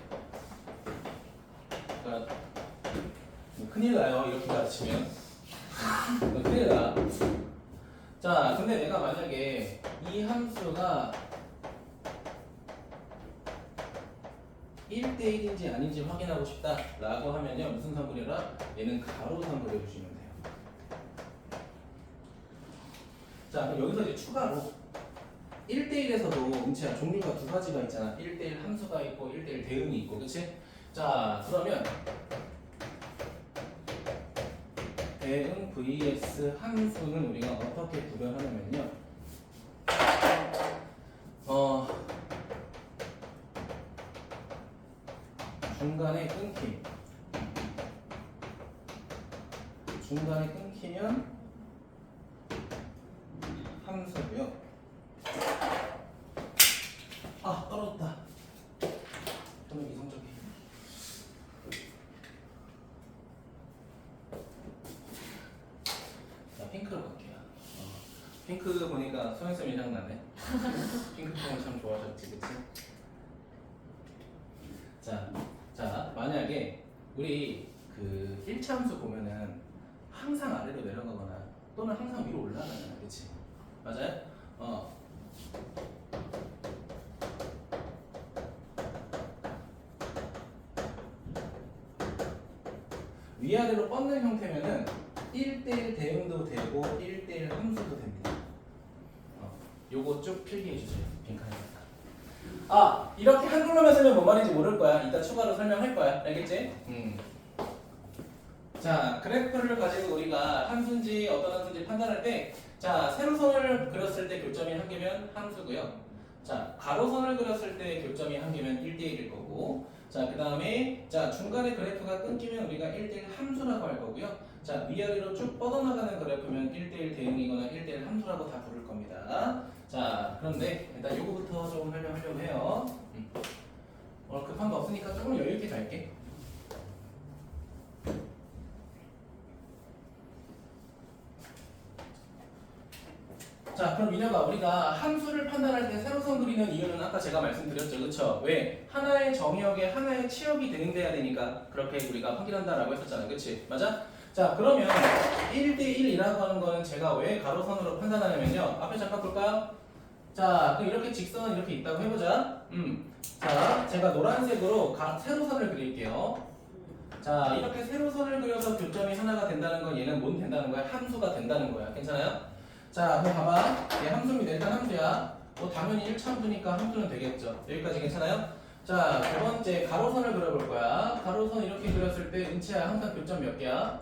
그러니까 큰일 나요. 이렇게 가르치면. 큰일 나. 자, 근데 내가 만약에 이 함수가 1대1인지 아닌지 확인하고 싶다 라고 하면요. 무슨 성분이라? 얘는 가로선 그려주시면 돼요. 자, 그럼 여기서 이제 추가로 1대1에서도 은채야 종류가 두 가지가 있잖아. 1대1 함수가 있고 1대1 대응이 있고. 그치? 자, 그러면 대응 vs 함수는 우리가 어떻게 구별하냐면요. 중간에 끊기면 함수고요. 떨어졌다. 좀 이성적이. 자, 핑크로 갈게요. 핑크 보니까 소연쌤이 생각나네. 핑크색을 참 좋아하셨지, 그치? 자, 만약에 우리 그 1차 함수 보면은 항상 아래로 내려가거나 또는 항상 위로 올라가잖아, 그치? 맞아요? 위아래로 뻗는 형태면은 1대1 대응도 되고 1대1 함수도 됩니다. 요거 쭉 필기해 주세요. 빈칸에다가. 이렇게 한글로만 쓰면 뭔 말인지 모를 거야. 이따 추가로 설명할 거야. 알겠지? 자, 그래프를 가지고 우리가 함수인지 어떤 함수인지 판단할 때, 자, 세로선을 그렸을 때 교점이 한 개면 함수고요. 자, 가로선을 그렸을 때 교점이 한 개면 1대1일 거고, 자, 그 다음에 자 중간에 그래프가 끊기면 우리가 1대1 함수라고 할 거고요. 자, 위아래로 쭉 뻗어나가는 그래프면 1대1 대응이거나 1대1 함수라고 다 부를 겁니다. 자, 그런데 일단 요거부터 조금 설명하려고 해요. 급한 거 없으니까 조금 여유 있게 갈게. 자, 자, 그럼 민혁아, 우리가 함수를 판단할 때 세로선 그리는 이유는 아까 제가 말씀드렸죠, 그쵸? 왜? 하나의 정의역에 하나의 치역이 대응돼야 되니까 그렇게 우리가 확인한다라고 했었잖아요, 그치? 맞아? 자, 그러면 1대1이라고 하는 거는 제가 왜 가로선으로 판단하냐면요. 앞에 잠깐 볼까요? 자, 그럼 이렇게 직선은 이렇게 있다고 해보자. 자, 제가 노란색으로 세로선을 그릴게요. 자, 이렇게 세로선을 그려서 교점이 하나가 된다는 건 얘는 뭔 된다는 거야? 함수가 된다는 거야. 괜찮아요? 자, 그럼 봐봐. 얘 함수입니다. 일단 함수야. 뭐 당연히 1차함수니까 함수는 되겠죠. 여기까지 괜찮아요? 자, 두 번째 가로선을 그려볼 거야. 가로선 이렇게 그렸을 때 은채야 항상 교점 몇 개야?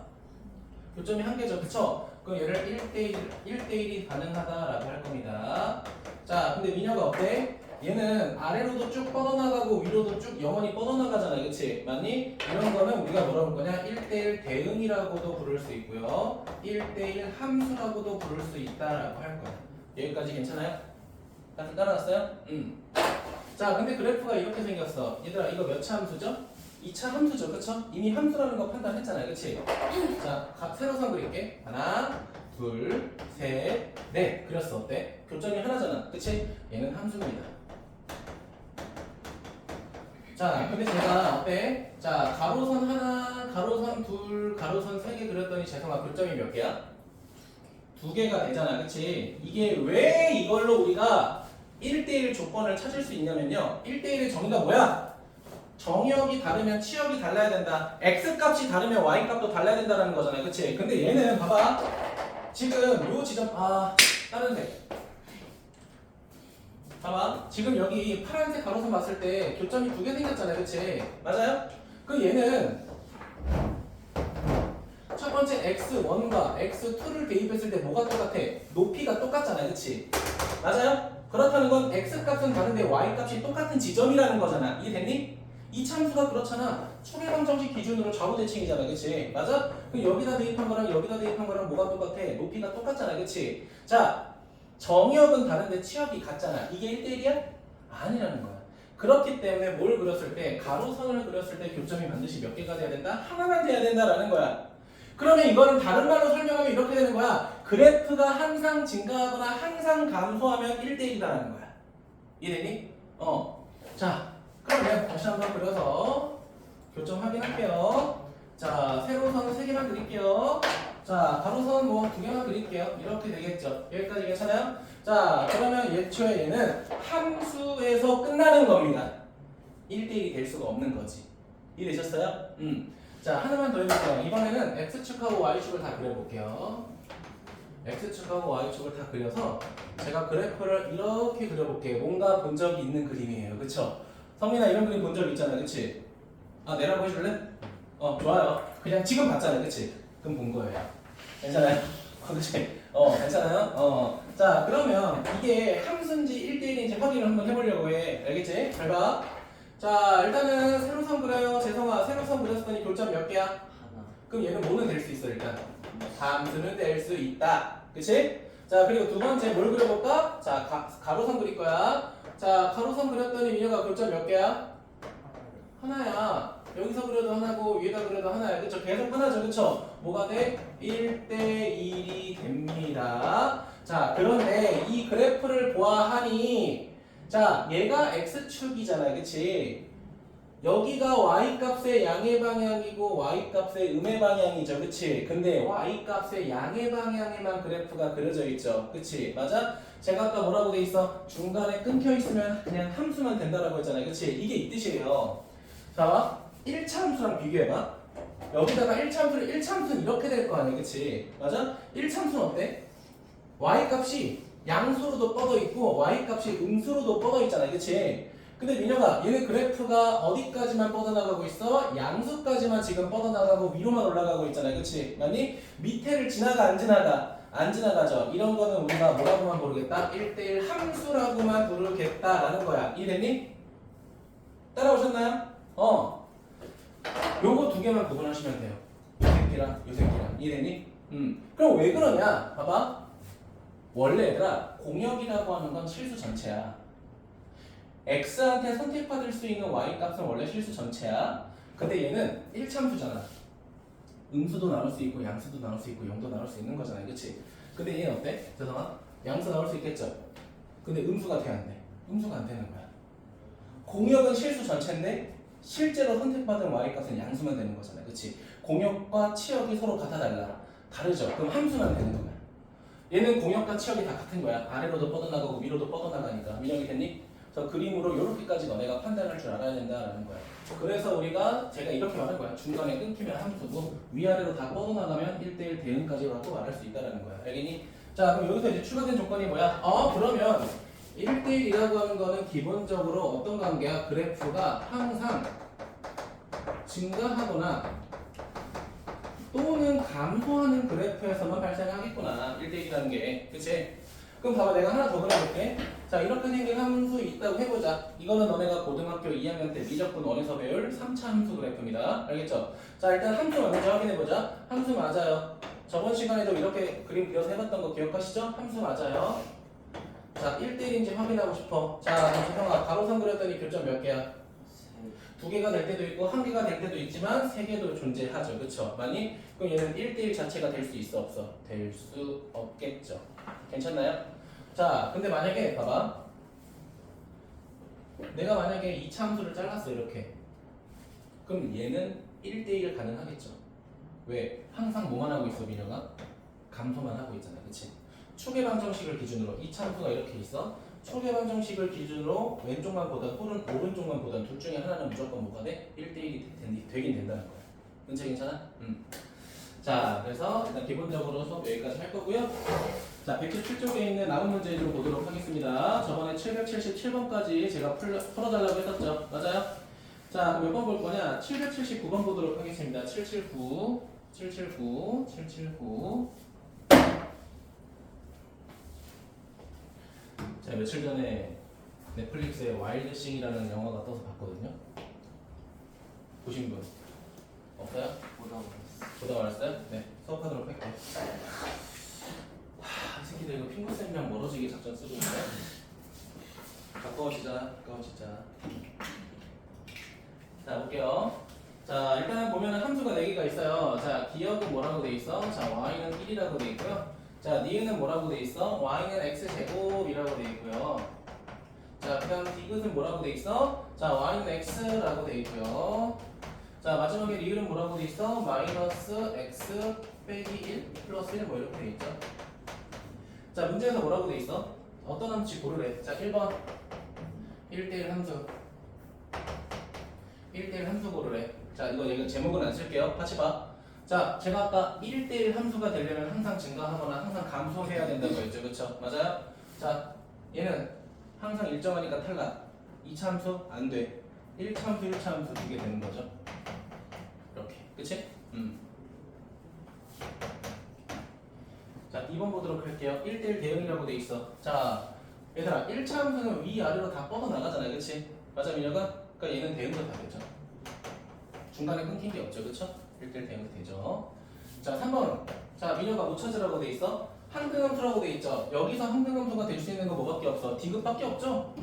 교점이 한 개죠. 그쵸? 그럼 얘를 1대1이 가능하다라고 할 겁니다. 자, 근데 민혁아 어때? 얘는 아래로도 쭉 뻗어나가고 위로도 쭉 영원히 뻗어나가잖아. 그치? 맞니? 이런 거는 우리가 뭐라고 볼 거냐? 1대1 대응이라고도 부를 수 있고요. 1대1 함수라고도 부를 수 있다라고 할 거야. 여기까지 괜찮아요? 따라갔어요? 자, 근데 그래프가 이렇게 생겼어. 얘들아, 이거 몇 차 함수죠? 2차 함수죠. 그쵸? 이미 함수라는 거 판단했잖아요. 그치? 자, 세로선 그릴게. 하나, 둘, 셋, 넷. 그렸어. 어때? 교점이 하나잖아. 그치? 얘는 함수입니다. 자, 근데 제가 어때? 자, 가로선 하나, 가로선 둘, 가로선 세 개 그렸더니 재성아 교점이 몇 개야? 2개가 되잖아. 그치? 이게 왜 이걸로 우리가 1대1 조건을 찾을 수 있냐면요. 1대1의 정의가 뭐야? 정의역이 다르면 치역이 달라야 된다. X값이 다르면 Y값도 달라야 된다는 거잖아요. 그치? 근데 얘는 봐봐. 지금 요 지점, 다른 색. 봐봐. 지금 여기 파란색 가로선 봤을 때 교점이 2개 생겼잖아요. 그치? 맞아요? 그 얘는 첫 번째 x1과 x2를 대입했을 때 뭐가 똑같아? 높이가 똑같잖아요. 그치? 맞아요? 그렇다는 건 x값은 다른데 y값이 똑같은 지점이라는 거잖아. 이해됐니? 이 참수가 그렇잖아. 초계방 정식 기준으로 좌우 대칭이잖아. 그치? 맞아? 그럼 여기다 대입한 거랑 여기다 대입한 거랑 뭐가 똑같아? 높이가 똑같잖아. 그치? 자, 정의역은 다른데 치역이 같잖아. 이게 1대1이야? 아니라는 거야. 그렇기 때문에 뭘 그렸을 때, 가로선을 그렸을 때 교점이 반드시 몇 개가 돼야 된다? 하나만 돼야 된다라는 거야. 그러면 이거는 다른 말로 설명하면 이렇게 되는 거야. 그래프가 항상 증가하거나 항상 감소하면 1대1이라는 거야. 이해되니? 자, 그러면 다시 한번 그려서 교점 확인할게요. 자, 세로선 3개만 그릴게요. 자, 가로선 뭐 2개만 그릴게요. 이렇게 되겠죠. 여기까지 괜찮아요? 자, 그러면 예초에 얘는 함수에서 끝나는 겁니다. 1대1이 될 수가 없는 거지. 이해되셨어요? 자, 하나만 더 해볼게요. 이번에는 X축하고 Y축을 다 그려볼게요. X축하고 Y축을 다 그려서 제가 그래프를 이렇게 그려볼게요. 뭔가 본 적이 있는 그림이에요. 그쵸? 성민아 이런 그림 본 적 있잖아. 그치? 내라고 해줄래? 좋아요. 그냥 지금 봤잖아. 그치? 그럼 본 거예요. 괜찮아요? 그치? 괜찮아요? 자, 그러면 이게 함수인지 1대1인지 확인을 한번 해보려고 해. 알겠지? 잘 봐. 자, 일단은 세로선 그려요. 재성아, 세로선 그렸더니 교점 몇 개야? 하나. 그럼 얘는 뭐는 될 수 있어, 일단? 함수는 될 수 있다. 그치? 자, 그리고 두 번째 뭘 그려볼까? 자, 가로선 그릴 거야. 자, 가로선 그렸더니 민혁아 교점 몇 개야? 하나야. 여기서 그려도 하나고 위에다 그려도 하나야. 그쵸? 계속 하나죠. 그쵸? 뭐가 돼? 1대1이 됩니다. 자, 그런데 이 그래프를 보아하니 자, 얘가 x축이잖아요. 그치? 여기가 y값의 양의 방향이고 y값의 음의 방향이죠. 그치? 근데 y값의 양의 방향에만 그래프가 그려져 있죠. 그치? 맞아? 제가 아까 뭐라고 돼 있어? 중간에 끊겨 있으면 그냥 함수만 된다라고 했잖아요. 그치? 이게 이 뜻이에요. 자, 봐. 1차 함수랑 비교해봐. 여기다가 1차 함수를 1차 함수는 이렇게 될 거 아니야. 그치? 맞아? 1차 함수는 어때? y값이 양수로도 뻗어 있고 y값이 음수로도 뻗어 있잖아. 그치? 근데 민혁아 얘는 그래프가 어디까지만 뻗어나가고 있어? 양수까지만 지금 뻗어나가고 위로만 올라가고 있잖아. 그치? 맞니? 밑에를 지나가 안 지나가? 안 지나가죠. 이런 거는 우리가 뭐라고만 부르겠다? 1대1 함수라고만 부르겠다라는 거야. 이해됐니? 따라오셨나요? 요거 2개만 구분하시면 돼요. 요 새끼랑 요 새끼랑. 이해됐니? 그럼 왜 그러냐? 봐봐. 원래 얘들아 공역이라고 하는 건 실수 전체야. x한테 선택받을 수 있는 y값은 원래 실수 전체야. 근데 얘는 1참수잖아. 음수도 나올 수 있고 양수도 나올 수 있고 0도 나올 수 있는 거잖아. 그치? 근데 얘는 어때? 죄송아? 양수 나올 수 있겠죠? 근데 음수가 돼야 안 돼. 음수가 안 되는 거야. 공역은 실수 전체인데 실제로 선택받은 y값은 양수만 되는 거잖아. 그치? 공역과 치역이 서로 같아 달라. 다르죠? 그럼 함수만 되는 거야. 얘는 공역과 치역이 다 같은 거야. 아래로도 뻗어나가고 위로도 뻗어나가니까. 민영이 됐니? 그래서 그림으로 이렇게까지 너네가 판단할 줄 알아야 된다라는 거야. 그래서 제가 이렇게 말한 거야. 중간에 끊기면 함수고 위아래로 다 뻗어나가면 1대1 대응까지라고 말할 수 있다라는 거야. 알겠니? 자, 그럼 여기서 이제 추가된 조건이 뭐야? 그러면 1대1이라고 하는 거는 기본적으로 어떤 관계야? 그래프가 항상 증가하거나 또는 감소하는 그래프에서만 발생하겠구나. 1대1이라는 게. 그치? 그럼 봐봐. 내가 하나 더 그려볼게. 자, 이렇게 생긴 함수 있다고 해보자. 이거는 너네가 고등학교 2학년 때 미적분 1에서 배울 3차 함수 그래프입니다. 알겠죠? 자, 일단 함수 먼저 확인해보자. 함수 맞아요. 저번 시간에도 이렇게 그림 그려서 해봤던 거 기억하시죠? 함수 맞아요. 자, 1대1인지 확인하고 싶어. 자, 재성아, 가로선 그렸더니 교점 몇 개야? 2개가 될 때도 있고 1개가 될 때도 있지만 3개도 존재하죠. 그쵸? 맞니? 그럼 얘는 1대1 자체가 될 수 있어 없어? 될 수 없겠죠. 괜찮나요? 자, 근데 만약에 봐봐. 내가 만약에 2차 함수를 잘랐어 이렇게. 그럼 얘는 1대1 가능하겠죠. 왜? 항상 뭐만 하고 있어 민혁아? 감소만 하고 있잖아. 그치? 초계 방정식을 기준으로 2차 함수가 이렇게 있어. 초계 방정식을 기준으로 왼쪽만 보다 오른쪽만 보다 둘 중에 하나는 무조건 뭐가 돼? 1대1이 되긴 된다는 거야. 은채 괜찮아? 자, 그래서 일단 기본적으로 수업 여기까지 할 거고요. 자, 177쪽에 있는 남은 문제 좀 보도록 하겠습니다. 저번에 777번까지 제가 풀어달라고 했었죠. 맞아요? 자, 몇 번 볼 거냐? 779번 보도록 하겠습니다. 779. 제가 며칠 전에 넷플릭스에 와일드싱이라는 영화가 떠서 봤거든요. 보신 분? 없어요? 보다 말았어요? 네, 수업하도록 할게요. 이 새끼들 이거 핑구쌤이랑 멀어지기 작전 쓰고 있네. 가까워지자. 자, 볼게요. 자, 일단 보면은 함수가 4개가 있어요. 자, 기억은 뭐라고 돼 있어? 자, y는 1이라고 돼 있고요. 자, 니은은 뭐라고 돼 있어? y는 x제곱이라고 돼 있고요. 자, 그 다음 디귿은 뭐라고 돼 있어? 자, y는 x라고 돼 있고요. 자, 마지막에 리을은 뭐라고 돼 있어? 마이너스 x 빼기 1 플러스 1 뭐 이렇게 돼 있죠. 자, 문제에서 뭐라고 돼 있어? 어떤 함수씩 고르래? 자, 1번 1대1 함수 1대1 함수 고르래. 자, 이거 제목은 안 쓸게요. 같이 봐. 자, 제가 아까 1대1 함수가 되려면 항상 증가하거나 항상 감소해야 된다고 했죠. 그쵸? 맞아요? 자, 얘는 항상 일정하니까 탈락. 2차 함수 안 돼. 1차 함수 1차 함수 두개 되는 거죠. 이렇게. 그치? 자, 2번 보도록 할게요. 1대1 대응이라고 돼 있어. 자, 얘들아, 1차 함수는 위아래로 다 뻗어나가잖아. 그치? 맞아, 민혁아? 그러니까 얘는 대응도 다 되죠. 중간에 끊긴 게 없죠. 그쵸? 1대1 대응 되죠. 자, 3번. 자, 민혁아 못 찾으라고 돼 있어? 항등함수라고 돼 있죠. 여기서 항등함수가 될 수 있는 거 뭐밖에 없어? 디귿밖에 없죠?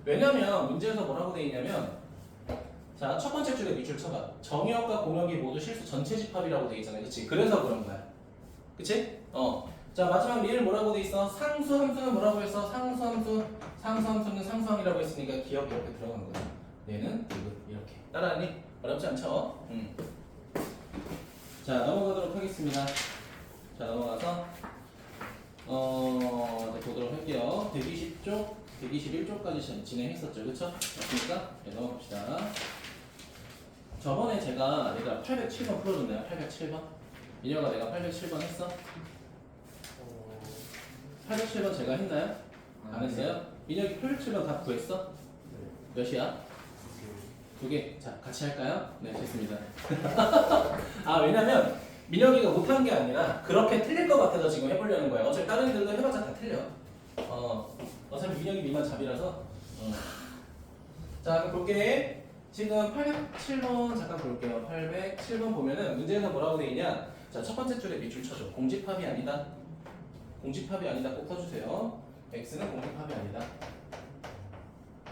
왜냐면 문제에서 뭐라고 돼 있냐면 자, 첫 번째 줄에 밑줄 쳐봐. 정역과 공역이 모두 실수 전체 집합이라고 돼 있잖아요. 그치? 그래서 그런 거야. 그치? 자, 마지막 리을 뭐라고 돼 있어? 상수 함수는 뭐라고 했어? 상수 함수는 상수항이라고 했으니까 기억이 이렇게 들어가는 거야. 얘는 이렇게. 따라하니? 어렵지 않죠? 자, 넘어가도록 하겠습니다. 자, 넘어가서 이제 보도록 할게요. 120쪽, 121쪽까지 진행했었죠. 그쵸? 맞습니까? 네, 넘어갑시다. 저번에 제가 얘들아 807번 풀어줬나요? 807번? 민혁아 내가 807번 했어? 807번 제가 했나요? 안 했어요? 민혁이 807번 다 구했어? 몇이야? 2개. 자, 같이 할까요? 네, 됐습니다. 아, 왜냐면 민혁이가 못한 게 아니라 그렇게 틀릴 것 같아서 지금 해보려는 거야. 어차피 다른 애들도 해봤자 다 틀려. 어차피 민혁이 니만 잡이라서. 자, 그럼 볼게. 지금 807번 잠깐 볼게요. 807번 보면은 문제에서 뭐라고 돼 있냐? 자, 첫 번째 줄에 밑줄 쳐줘. 공집합이 아니다. 공집합이 아니다. 꼭 써주세요. x는 공집합이 아니다.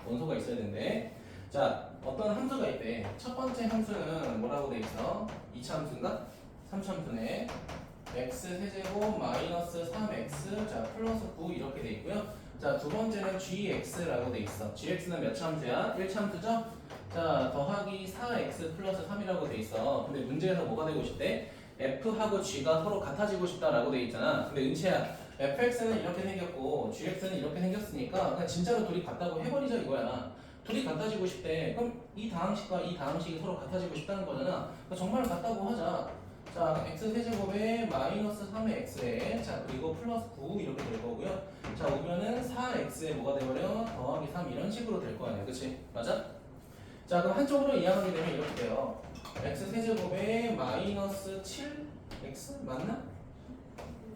원소가 있어야 되는데. 자, 어떤 함수가 있대. 첫 번째 함수는 뭐라고 돼 있어? 2차 함수인가? 3차 함수네. x 세제곱 마이너스 3x 자 플러스 9 이렇게 돼 있고요. 자 두 번째는 gx라고 돼 있어. gx는 몇 참수야? 1참수죠? 자 더하기 4x 플러스 3이라고 돼 있어. 근데 문제에서 뭐가 되고 싶대? f하고 g가 서로 같아지고 싶다라고 돼 있잖아. 근데 은채야 fx는 이렇게 생겼고 gx는 이렇게 생겼으니까 그냥 진짜로 둘이 같다고 해버리자 이거야. 둘이 같아지고 싶대. 그럼 이 다항식과 이 다항식이 서로 같아지고 싶다는 거잖아. 그러니까 정말 같다고 하자. 자 x 세제곱에 마이너스 3의 x에 자 그리고 플러스 9 이렇게 될 거고요. 자 오면은 4x에 뭐가 돼버려? 더하기 3 이런 식으로 될 거 아니야. 그치? 맞아? 자 그럼 한쪽으로 이항하게 되면 이렇게 돼요. x 세제곱에 마이너스 7x 맞나?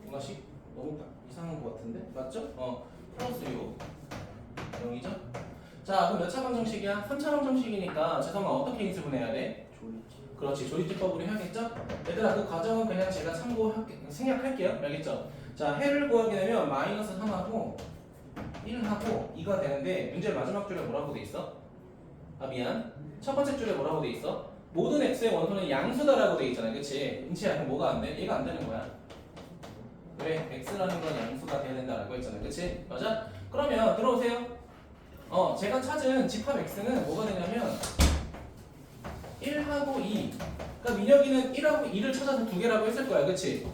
이것이 너무 이상한 것 같은데? 맞죠? 플러스 6 0이죠? 자 그럼 몇 차 방정식이야? 3차 방정식이니까 재성아 어떻게 인수분해해야 돼? 그렇지 조립집법으로 해야겠죠? 얘들아 그 과정은 그냥 제가 생략할게요. 알겠죠? 자 해를 구하게 되면 마이너스 3하고 1하고 2가 되는데 문제 마지막 줄에 뭐라고 돼 있어? 아 미안 첫 번째 줄에 뭐라고 돼 있어? 모든 x의 원소는 양수다라고 돼 있잖아. 그치? 은치야 그럼 뭐가 안 돼? 얘가 안 되는 거야. 왜? x라는 건 양수가 돼야 된다라고 했잖아. 그치? 맞아? 그러면 들어오세요. 제가 찾은 집합 x는 뭐가 되냐면 1하고 2 그러니까 민혁이는 1하고 2를 찾아서 두 개라고 했을 거야. 그치?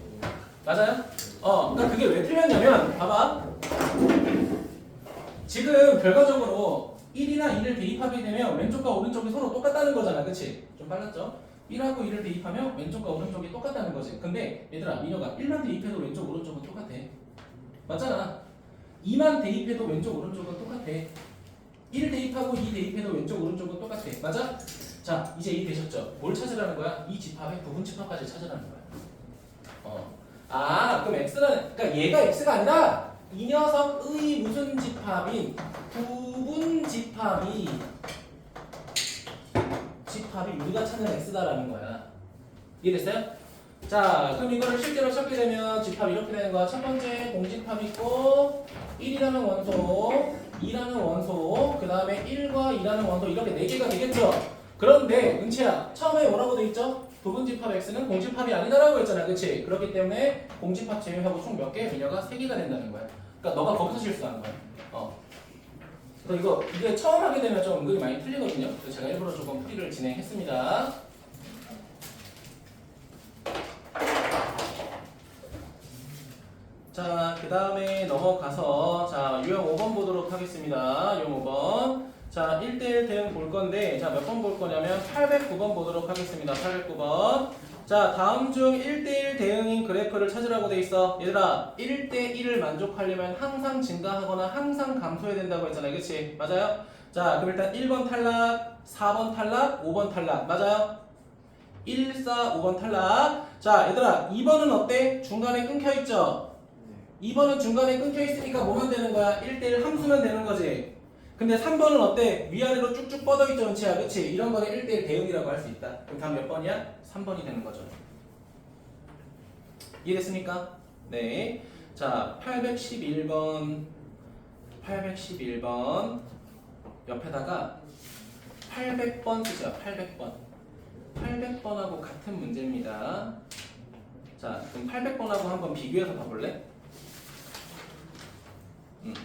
맞아요? 그러니까 그게 왜 틀렸냐면 봐봐 지금 결과적으로 1이나 2를 대입하게 되면 왼쪽과 오른쪽이 서로 똑같다는 거잖아. 그치? 좀 빨랐죠? 1하고 2를 대입하면 왼쪽과 오른쪽이 똑같다는 거지. 근데 얘들아 민혁아 1만 대입해도 왼쪽 오른쪽은 똑같아. 맞잖아. 2만 대입해도 왼쪽 오른쪽은 똑같아. 1 대입하고 2 대입해도 왼쪽 오른쪽은 똑같아. 맞아? 자 이제 이해되셨죠? 뭘 찾으라는 거야? 이 집합의 부분 집합까지 찾으라는 거야. 그럼 x는 그러니까 얘가 x가 아니라 이 녀석의 무슨 집합인 부분 집합이 우리가 찾는 x다라는 거야. 이해됐어요? 자 그럼 이거를 실제로 찾게 되면 집합이 이렇게 되는 거야. 첫 번째 공집합 있고 1이라는 원소 2라는 원소 그 다음에 1과 2라는 원소 이렇게 4개가 되겠죠? 그런데 은채야 처음에 뭐라고 돼 있죠? 부분집합 x는 공집합이 아니다라고 했잖아. 그치? 그렇기 때문에 공집합 제외하고 총 몇 개? 미녀가 3개가 된다는 거야. 그러니까 너가 거기서 실수한 거야. 그래서 이게 처음 하게 되면 좀 은근히 많이 풀리거든요. 그래서 제가 일부러 조금 풀이를 진행했습니다. 자, 그 다음에 넘어가서 자 유형 5번 보도록 하겠습니다. 유형 5번. 자, 1대1 대응 볼 건데 자, 몇 번 볼 거냐면 809번 보도록 하겠습니다. 809번. 자, 다음 중 1대1 대응인 그래프를 찾으라고 돼 있어. 얘들아, 1대1을 만족하려면 항상 증가하거나 항상 감소해야 된다고 했잖아요. 그치? 맞아요? 자, 그럼 일단 1번 탈락, 4번 탈락, 5번 탈락. 맞아요? 1, 4, 5번 탈락. 자, 얘들아, 2번은 어때? 중간에 끊겨 있죠? 2번은 중간에 끊겨 있으니까 뭐만 되는 거야? 1대1 함수면 되는 거지. 근데 3번은 어때? 위아래로 쭉쭉 뻗어있죠, 은치야. 그치? 이런 거는 1대1 대응이라고 할 수 있다. 그럼 다음 몇 번이야? 3번이 되는 거죠. 이해됐습니까? 네. 자, 811번. 811번. 옆에다가 800번 쓰죠. 800번. 800번하고 같은 문제입니다. 자, 그럼 800번하고 한번 비교해서 봐볼래?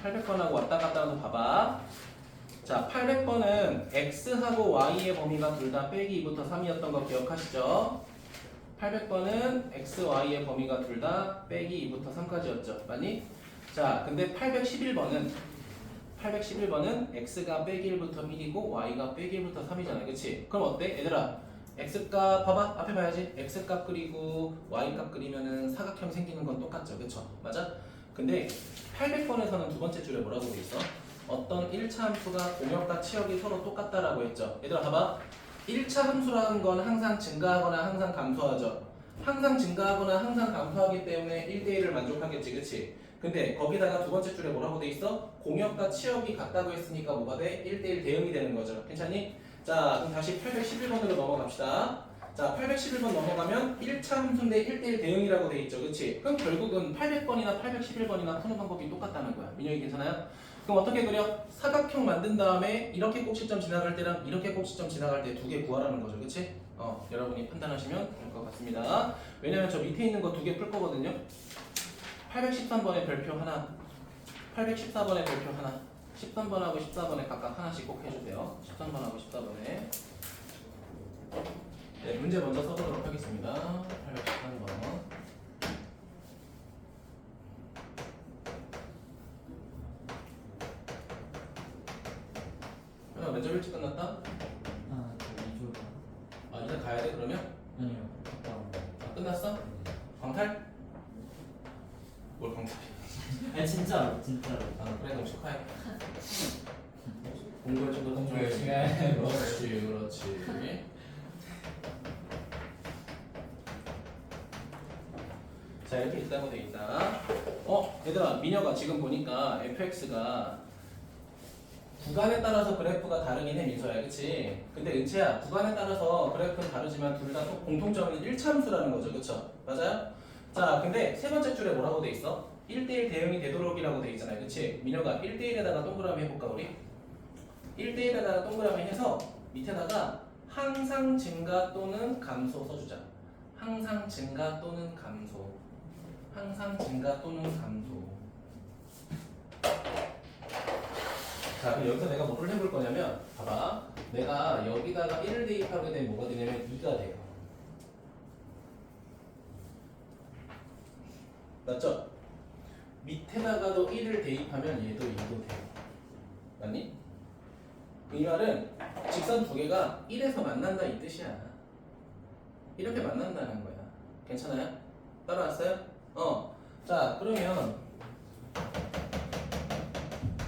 800번하고 왔다 갔다 하면서 봐봐. 자, 800번은 x하고 y의 범위가 둘 다 빼기 2부터 3이었던 거 기억하시죠? 800번은 x, y의 범위가 둘 다 빼기 2부터 3까지였죠. 맞니? 자, 근데 811번은 x가 빼기 1부터 1이고 y가 빼기 1부터 3이잖아. 그치? 그럼 어때? 얘들아, x값 봐봐. 앞에 봐야지. x값 그리고 y값 그리면은 사각형 생기는 건 똑같죠. 그쵸? 맞아? 근데 800번에서는 두 번째 줄에 뭐라고 돼 있어? 어떤 1차 함수가 공역과 치역이 서로 똑같다라고 했죠. 얘들아 봐봐. 1차 함수라는 건 항상 증가하거나 항상 감소하죠. 항상 증가하거나 항상 감소하기 때문에 1대1을 만족하겠지. 그치? 근데 거기다가 두 번째 줄에 뭐라고 돼 있어? 공역과 치역이 같다고 했으니까 뭐가 돼? 1대1 대응이 되는 거죠. 괜찮니? 자, 그럼 다시 811번으로 넘어갑시다. 자, 811번 넘어가면 1차 함수인데 1대1 대응이라고 돼 있죠. 그치? 그럼 결국은 800번이나 811번이나 푸는 방법이 똑같다는 거야. 민영이 괜찮아요? 그럼 어떻게 그려? 사각형 만든 다음에 이렇게 꼭지점 지나갈 때랑 이렇게 꼭지점 지나갈 때 두 개 구하라는 거죠. 그치? 여러분이 판단하시면 될 것 같습니다. 왜냐면 저 밑에 있는 거 두 개 풀 거거든요. 813번의 별표 하나, 814번의 별표 하나, 13번하고 14번에 각각 하나씩 꼭 해주세요. 13번하고 14번에. 네, 문제 먼저 써보도록 하겠습니다. 813번. 면접 일찍 끝났다? 이제 가야 돼 그러면? 아니요. 갔다 온다. 끝났어? 광탈? 뭘 광탈이야? 아니 진짜로. 그래 그럼 축하해. 공부를 좀 더 좀 열심히 해. 그렇지. 자 이렇게 있다고 돼 있다. 얘들아 민혁아 지금 보니까 fx가 구간에 따라서 그래프가 다르긴 해 민서야 그치? 근데 은채야 구간에 따라서 그래프는 다르지만 둘 다 공통점은 1차함수라는 거죠 그쵸? 맞아요? 자 근데 세 번째 줄에 뭐라고 돼 있어? 1대1 대응이 되도록이라고 돼 있잖아요 그치? 민혁아 1대1에다가 동그라미 해볼까 우리? 1대1에다가 동그라미 해서 밑에다가 항상 증가 또는 감소 써주자. 항상 증가 또는 감소. 항상 증가 또는 감소. 자, 그럼 여기서 내가 뭐를 해볼 거냐면, 봐봐. 내가 여기다가 1을 대입하게 되면 뭐가 되냐면 2가 돼요. 맞죠? 밑에다가도 1을 대입하면 얘도 2도 돼요. 맞니? 이 말은 직선 두 개가 1에서 만난다 이 뜻이야. 이렇게 만난다는 거야. 괜찮아요? 따라왔어요? 자, 그러면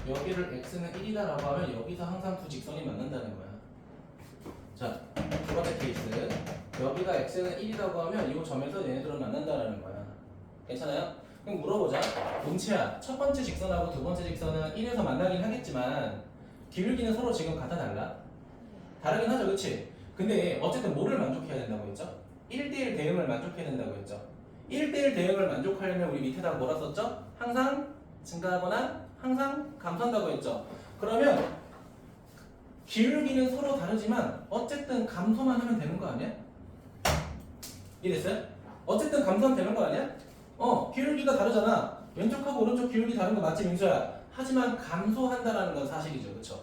여기를 x는 1이다라고 하면 여기서 항상 두 직선이 만난다는 거야. 자, 두 번째 케이스. 여기가 x는 1이라고 하면 이 점에서 얘네들은 만난다라는 거야. 괜찮아요? 그럼 물어보자. 은채야, 첫 번째 직선하고 두 번째 직선은 1에서 만나긴 하겠지만 기울기는 서로 지금 같아 달라? 다르긴 하죠, 그치? 근데 어쨌든 뭐를 만족해야 된다고 했죠? 1대1 대응을 만족해야 된다고 했죠? 1대1 대응을 만족하려면 우리 밑에다가 뭐라 썼죠? 항상 증가하거나 항상 감소한다고 했죠? 그러면 기울기는 서로 다르지만 어쨌든 감소만 하면 되는 거 아니야? 이해됐어요? 어쨌든 감소하면 되는 거 아니야? 기울기가 다르잖아. 왼쪽하고 오른쪽 기울기 다른 거 맞지, 민서야? 하지만 감소한다라는 건 사실이죠, 그쵸?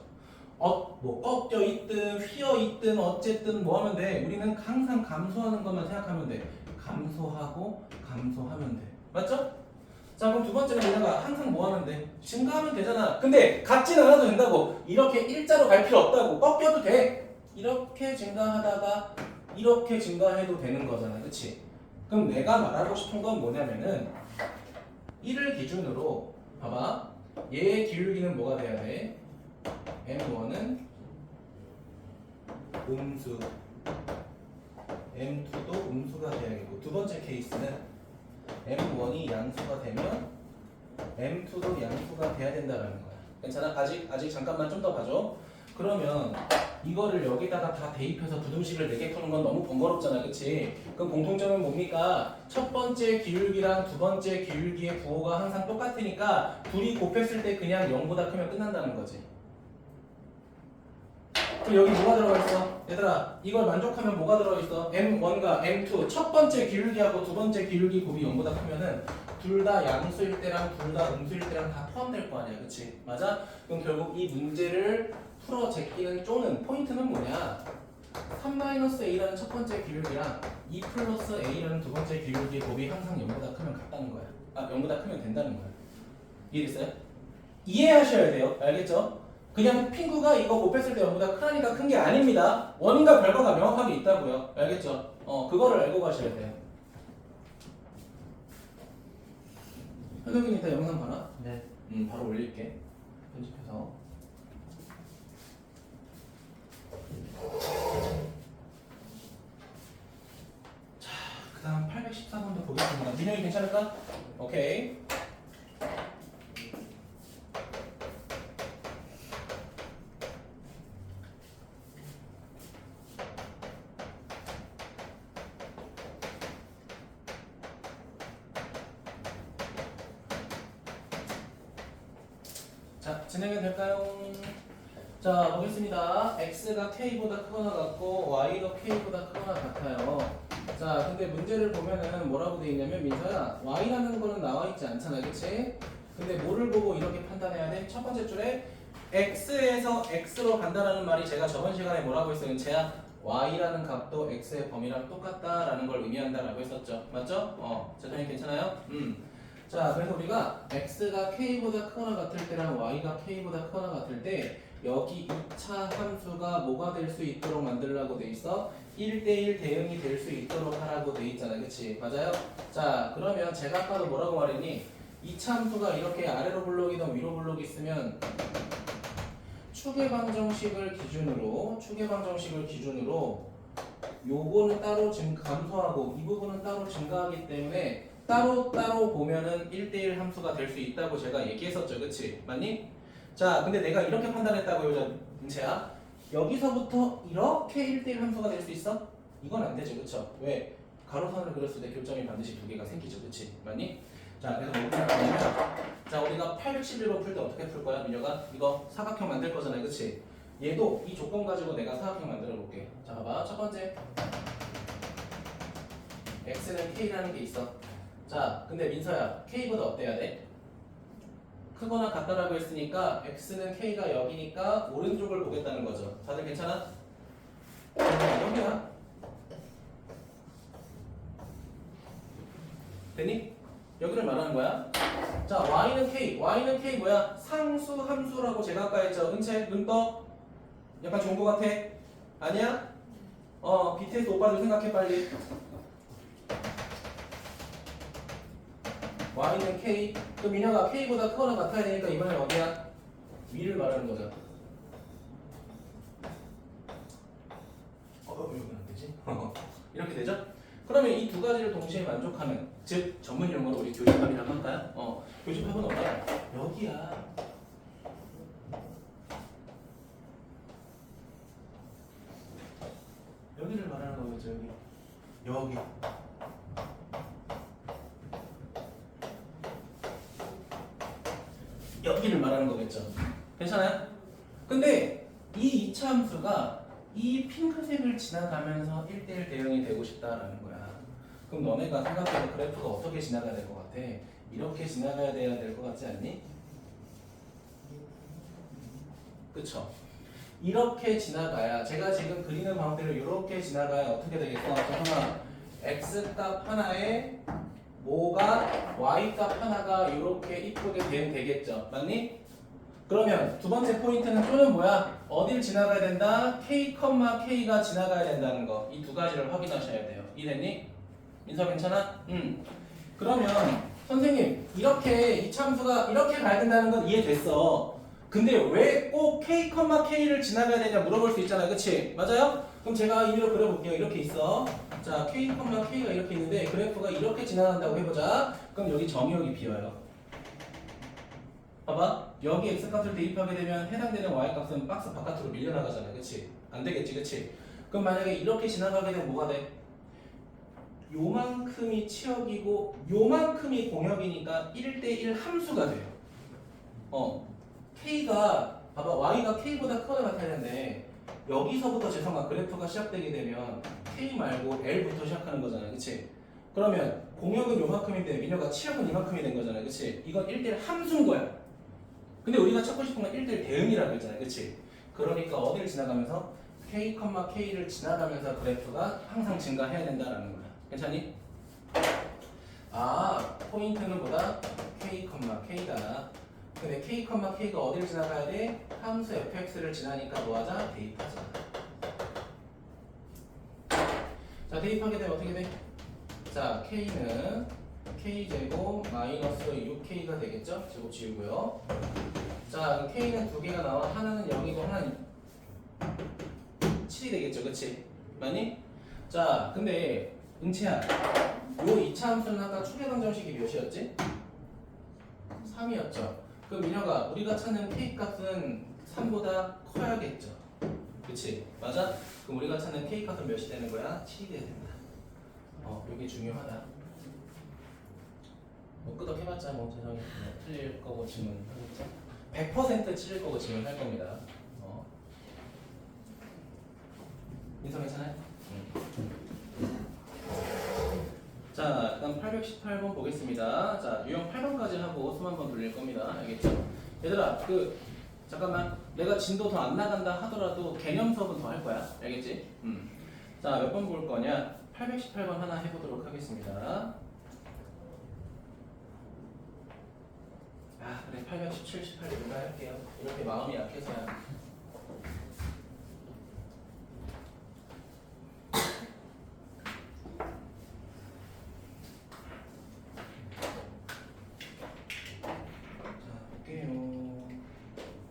뭐 꺾여 있든 휘어 있든 어쨌든 뭐 하면 돼? 우리는 항상 감소하는 것만 생각하면 돼. 감소하고 감소하면 돼. 맞죠? 자 그럼 두 번째는 우리가 항상 뭐 하면 돼? 증가하면 되잖아. 근데 같진 않아도 된다고. 이렇게 일자로 갈 필요 없다고. 꺾여도 돼. 이렇게 증가하다가 이렇게 증가해도 되는 거잖아. 그치? 그럼 내가 말하고 싶은 건 뭐냐면은 1을 기준으로 봐봐. 얘의 기울기는 뭐가 돼야 돼? M1은 음수, M2도 음수가 돼야겠고 두 번째 케이스는 M1이 양수가 되면 M2도 양수가 돼야 된다는 거야. 괜찮아? 아직 잠깐만 좀 더 봐줘. 그러면 이거를 여기다가 다 대입해서 부등식을 4개 푸는 건 너무 번거롭잖아, 그치? 그럼 공통점은 뭡니까? 첫 번째 기울기랑 두 번째 기울기의 부호가 항상 똑같으니까 둘이 곱했을 때 그냥 0보다 크면 끝난다는 거지. 그럼 여기 뭐가 들어가 있어? 얘들아, 이걸 만족하면 뭐가 들어있어? M1과 M2 첫 번째 기울기하고 두 번째 기울기 곱이 0보다 크면은 둘 다 양수일 때랑 둘 다 음수일 때랑 다 포함될 거 아니야, 그치? 맞아? 그럼 결국 이 문제를 풀어 제끼는 쪼는 포인트는 뭐냐? 3-A라는 첫 번째 기울기랑 2 플러스 A라는 두 번째 기울기 곱이 항상 0보다 크면 같다는 거야. 0보다 크면 된다는 거야. 이해됐어요? 이해하셔야 돼요. 알겠죠? 그냥 핑구가 이거 곱했을 때 0보다 크다니까 큰 게 아닙니다. 원인과 결과가 명확하게 있다고요. 알겠죠? 그거를 알고 가셔야 돼요. 현욱이 이따 영상 봐라. 네. 바로 올릴게. 편집해서. 자, 그 다음 814번도 보겠습니다. 민영이 괜찮을까? 오케이. 자, 진행이 될까요? 자, 보겠습니다. x가 k보다 크거나 같고 y도 k보다 크거나 같아요. 자, 근데 문제를 보면은 뭐라고 돼 있냐면 민서야, y라는 거는 나와 있지 않잖아, 그치? 근데 뭐를 보고 이렇게 판단해야 돼? 첫 번째 줄에 x에서 x로 간다라는 말이 제가 저번 시간에 뭐라고 했어요, 은채야? y라는 값도 x의 범위랑 똑같다라는 걸 의미한다라고 했었죠. 맞죠? 재정이 괜찮아요? 자, 그래서 우리가 x가 k보다 크거나 같을 때랑 y가 k보다 크거나 같을 때 여기 2차 함수가 뭐가 될 수 있도록 만들라고 돼 있어? 1대1 대응이 될 수 있도록 하라고 돼 있잖아, 그치? 맞아요? 자, 그러면 제가 아까도 뭐라고 말했니? 2차 함수가 이렇게 아래로 블록이든 위로 블록이 있으면 추계방정식을 기준으로 요거는 따로 감소하고 이 부분은 따로 증가하기 때문에 따로 보면은 1대1 함수가 될 수 있다고 제가 얘기했었죠, 그치? 맞니? 자, 근데 내가 이렇게 판단했다고요, 은채야. 여기서부터 이렇게 1대1 함수가 될 수 있어? 이건 안 되죠, 그쵸? 왜? 가로선을 그렸을 때 교점이 반드시 두 개가 생기죠, 그치? 맞니? 자, 그래서 뭐 하냐면, 자, 우리가 811번 풀 때 어떻게 풀 거야, 민혁아? 이거 사각형 만들 거잖아요, 그치? 얘도 이 조건 가지고 내가 사각형 만들어 볼게. 자, 봐봐. 첫 번째, x는 k라는 게 있어. 자, 근데 민서야, k보다 어때야 돼? 크거나 같다라고 했으니까 x는 k가 여기니까 오른쪽을 보겠다는 거죠. 다들 괜찮아? 여기야. 됐니? 여기를 말하는 거야. 자, y는 k 뭐야? 상수 함수라고 제가 아까 했죠. 은채 눈 떠. 약간 좋은 거 같아? 아니야? BTS 오빠들 생각해 빨리. y는 k. 그럼 민혁아 k보다 크거나 같아야 되니까 이번엔 어디야? 위를 말하는 거죠. 왜 여기 안 되지? 이렇게 되죠? 그러면 이 두 가지를 동시에 만족하는, 즉 전문 용어로 우리 교집합이라고 할까요? 교집합은 어디야? 여기야. 여기를 말하는 거겠죠, 여기. 여기를 말하는 거겠죠. 괜찮아요? 근데 이 2차 함수가 이 핑크색을 지나가면서 1대1 대응이 되고 싶다라는 거야. 그럼 너네가 생각해도 그래프가 어떻게 지나가야 될 것 같아? 이렇게 지나가야 돼야 될 것 같지 않니? 그쵸? 이렇게 지나가야, 제가 지금 그리는 방대로 이렇게 지나가야 어떻게 되겠어? 하나, x값 하나에 뭐가 y값 하나가 이렇게 이쁘게 되겠죠. 맞니? 그러면 두 번째 포인트는 또는 뭐야? 어딜 지나가야 된다? k, k가 지나가야 된다는 거. 이 두 가지를 확인하셔야 돼요. 이해됐니? 민서 괜찮아? 그러면 선생님 이렇게 이 참수가 이렇게 가야 된다는 건 이해됐어. 근데 왜 꼭 k, k를 지나가야 되냐 물어볼 수 있잖아, 그치? 맞아요? 그럼 제가 임의로 그려볼게요. 이렇게 있어. 자, k, k가 이렇게 있는데 그래프가 이렇게 지나간다고 해보자. 그럼 여기 점이 여기 비어요. 봐봐. 여기 x값을 대입하게 되면 해당되는 y값은 박스 바깥으로 밀려나가잖아, 그치? 안 되겠지, 그치? 그럼 만약에 이렇게 지나가게 되면 뭐가 돼? 요만큼이 치역이고 요만큼이 공역이니까 1대1 함수가 돼요. k가 봐봐, y가 k보다 크거나 같아야 되는데 여기서부터 재성아 그래프가 시작되게 되면 k 말고 l부터 시작하는 거잖아, 그치? 그러면 공역은 요만큼인데 민혁아 치역은 이만큼이 된 거잖아, 그치? 이건 1대1 함수인 거야. 근데 우리가 찾고 싶은 건 1대1 대응이라고 했잖아, 그치? 그러니까 어디를 지나가면서 k, k를 지나가면서 그래프가 항상 증가해야 된다라는 거야. 괜찮니? 포인트는 뭐다? k, k다. 근데 k, k가 어디를 지나가야 돼? 함수 fx를 지나니까 뭐하자? 대입하자. 자, 대입하게 되면 어떻게 돼? 자, k는 k제곱 마이너스 6k가 되겠죠? 제곱 지우고요. 자, k는 두 개가 나와. 하나는 0이고 하나는 7이 되겠죠, 그치? 맞니? 자, 근데 은채야, 요 2차 함수는 아까 추계방정식이 몇이었지? 3이었죠. 그럼 민혁아, 우리가 찾는 k 값은 3보다 커야겠죠? 그치? 맞아? 그럼 우리가 찾는 k 값은 몇이 되는 거야? 7이 돼야 된다. 이게 중요하다. 뭐 끄덕해봤자 뭐 세상에 틀릴 거고 질문하겠죠? 100% 틀릴 거고 질문할 겁니다. 민서 괜찮아요? 자, 일단 818번 보겠습니다. 자, 유형 8번까지 하고 숨 한번 돌릴 겁니다. 알겠죠? 얘들아, 잠깐만. 내가 진도 더 안 나간다 하더라도 개념 수업은 더 할 거야. 알겠지? 자, 몇 번 볼 거냐? 818번 하나 해보도록 하겠습니다. 아, 그래. 817, 18 누가 할게요. 이렇게 마음이 약해서야.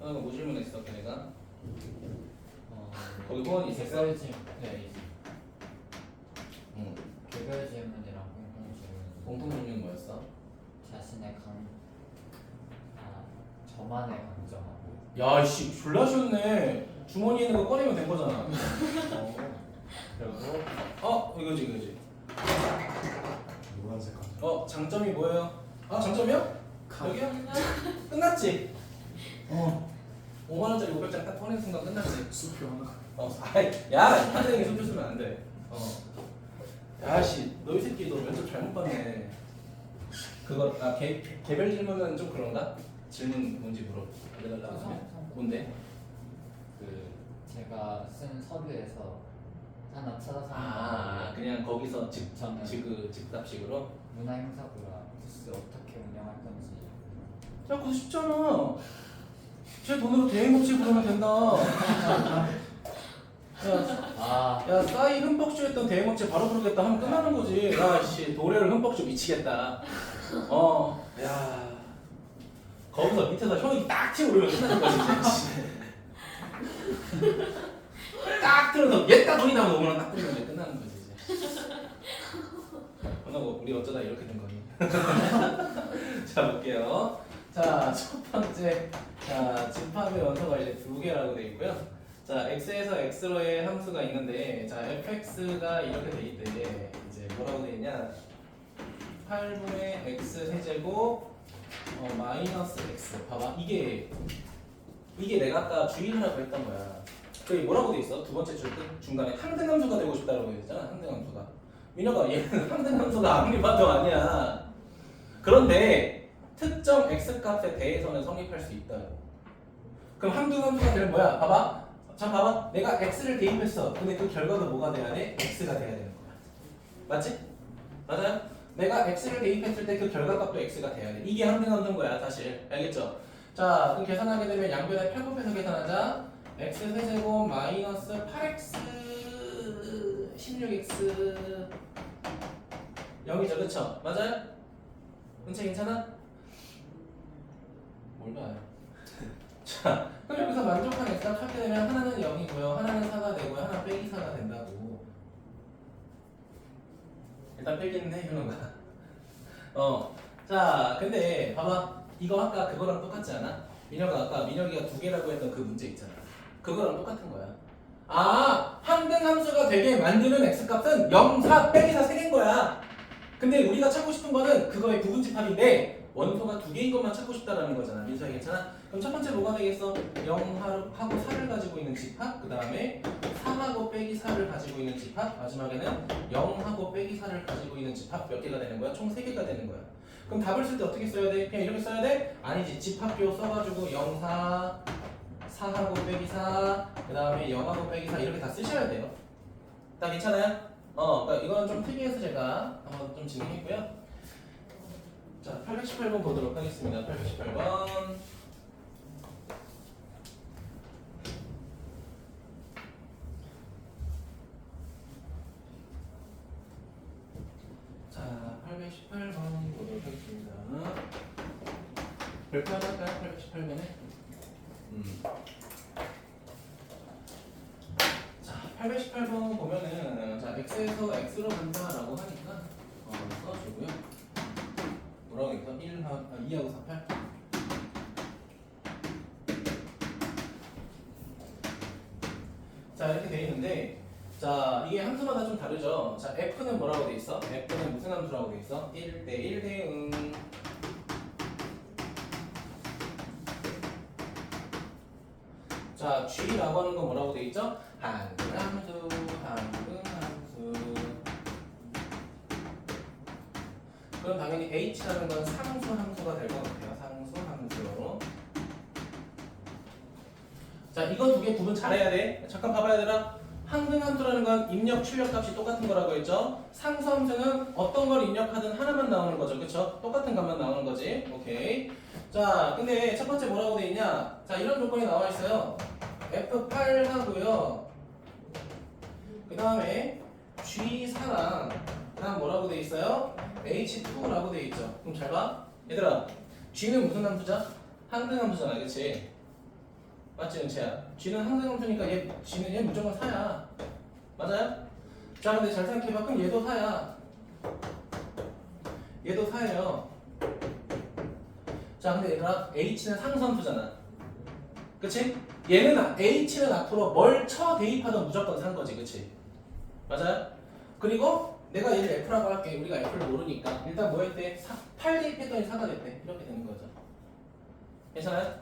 뭐 질문했어, 걔네가? 거기 후원이 있었어? 개별 질문, 네, 개별 질문이랑 공통 질문. 공통 질문은 뭐였어? 자신의 저만의 강점하고. 야, 씨, 졸라 쉬웠네. 주머니에 있는 거 꺼내면 된 거잖아. 그리고 이거지. 노란색 감자. 장점이 뭐예요? 장점이요? 여기요? 끝났지? 5만원짜리 500장 딱 꺼낸 순간 끝났지? 수표 하나. 야, 한대행이 손표 쓰면 안 돼. 야씨, 너 이 새끼 너 면접 잘못 봤네. 그거 개별 질문은 좀 그런가? 질문 뭔지 물어. 알려달라고 하면 뭔데? 제가 쓴 서류에서 하나 찾아서 그냥 거기서 저는 즉답식으로? 문화행사부가 부스 어떻게 운영할 건지. 야, 그거 쉽잖아. 제 돈으로 대행업체 부르면 된다. 야, 싸이 흠뻑쇼 했던 대행업체 바로 부르겠다 하면 끝나는 거지. 야, 씨, 도래를 흠뻑쇼 미치겠다. 야. 거기서 밑에서 형이 딱 튀어 오르면 끝나는 거지. 딱 들어서 얘딱 돈이 나면 5만원 딱 들면 이제 끝나는 거지. 우리 어쩌다 이렇게 된 거니? 자, 볼게요. 자, 첫 번째. 자, 집합의 원소가 이제 두 개라고 돼 있고요. 자, x에서 x로의 함수가 있는데, 자, fx가 이렇게 돼 있대. 이제 뭐라고 돼 있냐? 8분의 x 세제곱 마이너스 x. 봐봐, 이게 내가 아까 주의하라고 했던 거야. 그게 뭐라고 돼 있어? 두 번째 줄 끝 중간에 항등함수가 되고 싶다라고 했잖아. 항등함수가. 민혁아, 얘는 항등함수가 아무리 봐도 아니야. 그런데 특정 x 값에 대해서는 성립할 수 있다고. 그럼 항등함수가 되면 뭐야? 봐봐. 자, 봐봐. 내가 x를 대입했어. 근데 그 결과가 뭐가 돼야 돼? x가 돼야 되는 거야. 맞지? 맞아요? 내가 x를 대입했을 때 그 결과값도 x가 돼야 돼. 이게 항등함수인 거야, 사실. 알겠죠? 자, 그럼 계산하게 되면 양변에 8곱해서 계산하자. x 세제곱 마이너스 8x 16x 0이죠, 그쵸? 맞아요? 은채 괜찮아? 뭘 봐요? 자, 그럼 여기서 만족한 x값 찾게 되면 하나는 0이고요, 하나는 4가 되고요, 하나 빼기 4가 된다고. 일단 빼기는 해, 현우가. 자, 근데 봐봐. 이거 아까 그거랑 똑같지 않아? 민혁이가 두 개라고 했던 그 문제 있잖아. 그거랑 똑같은 거야. 항등함수가 되게 만드는 x값은 0, 4, 빼기 4 세 개인 거야. 근데 우리가 찾고 싶은 거는 그거의 부분집합인데 원소가 두 개인 것만 찾고 싶다라는 거잖아. 민서야 괜찮아? 그럼 첫 번째 뭐가 되겠어? 0하고 4를 가지고 있는 집합, 그 다음에 3하고 빼기 4를 가지고 있는 집합, 마지막에는 0하고 빼기 4를 가지고 있는 집합 몇 개가 되는 거야? 총 3개가 되는 거야. 그럼 답을 쓸 때 어떻게 써야 돼? 그냥 이렇게 써야 돼? 아니지. 집합표 써가지고 0, 4, 4하고 빼기 4, 그 다음에 0하고 빼기 4 이렇게 다 쓰셔야 돼요. 다 괜찮아요? 그러니까 이거는 좀 특이해서 제가 한번 좀 진행했고요. 자, 818번 보도록 하겠습니다. 818번. 자, 818번 보도록 하겠습니다. 별표 하나 할까요? 818번에? 자, 818번 보면은 자, x에서 x로 간다라고 하니까 써주고요. 뭐라고 했어? 2하고 48? 자, 이렇게 돼 있는데 자, 이게 함수마다 좀 다르죠? 자, f는 뭐라고 돼 있어? f는 무슨 함수라고 돼 있어? 1대 1대응. 자, g라고 하는 건 뭐라고 돼 있죠? 한등함수. 그럼 당연히 h라는 건 상수 함수가 될 것 같아요. 상수 함수. 자, 이거 두 개 구분 잘해야 돼. 잠깐 봐봐야 되나? 항등함수라는 건 입력, 출력 값이 똑같은 거라고 했죠. 상수 함수는 어떤 걸 입력하든 하나만 나오는 거죠. 그쵸? 똑같은 값만 나오는 거지. 오케이. 자, 근데 첫 번째 뭐라고 돼 있냐? 자, 이런 조건이 나와 있어요. F8 하고요. 그 다음에 G4랑 그 다음 뭐라고 돼 있어요? H2라고 돼 있죠. 그럼 잘 봐. 얘들아, G는 무슨 함수자? 항등함수잖아, 그치? 맞지, 은채야? G는 항등함수니까 G는 얘 무조건 4야. 맞아요? 자, 근데 잘 생각해봐. 그럼 얘도 4야. 얘도 4예요. 자, 근데 얘들아, H는 상수함수잖아. 그치? H는 앞으로 뭘 대입하든 무조건 산 거지, 그치? 맞아요? 그리고 내가 얘를 F라고 할게. 우리가 F를 모르니까. 일단 뭐 했대? 8 대입했더니 4가 됐대. 이렇게 되는 거죠. 괜찮아요?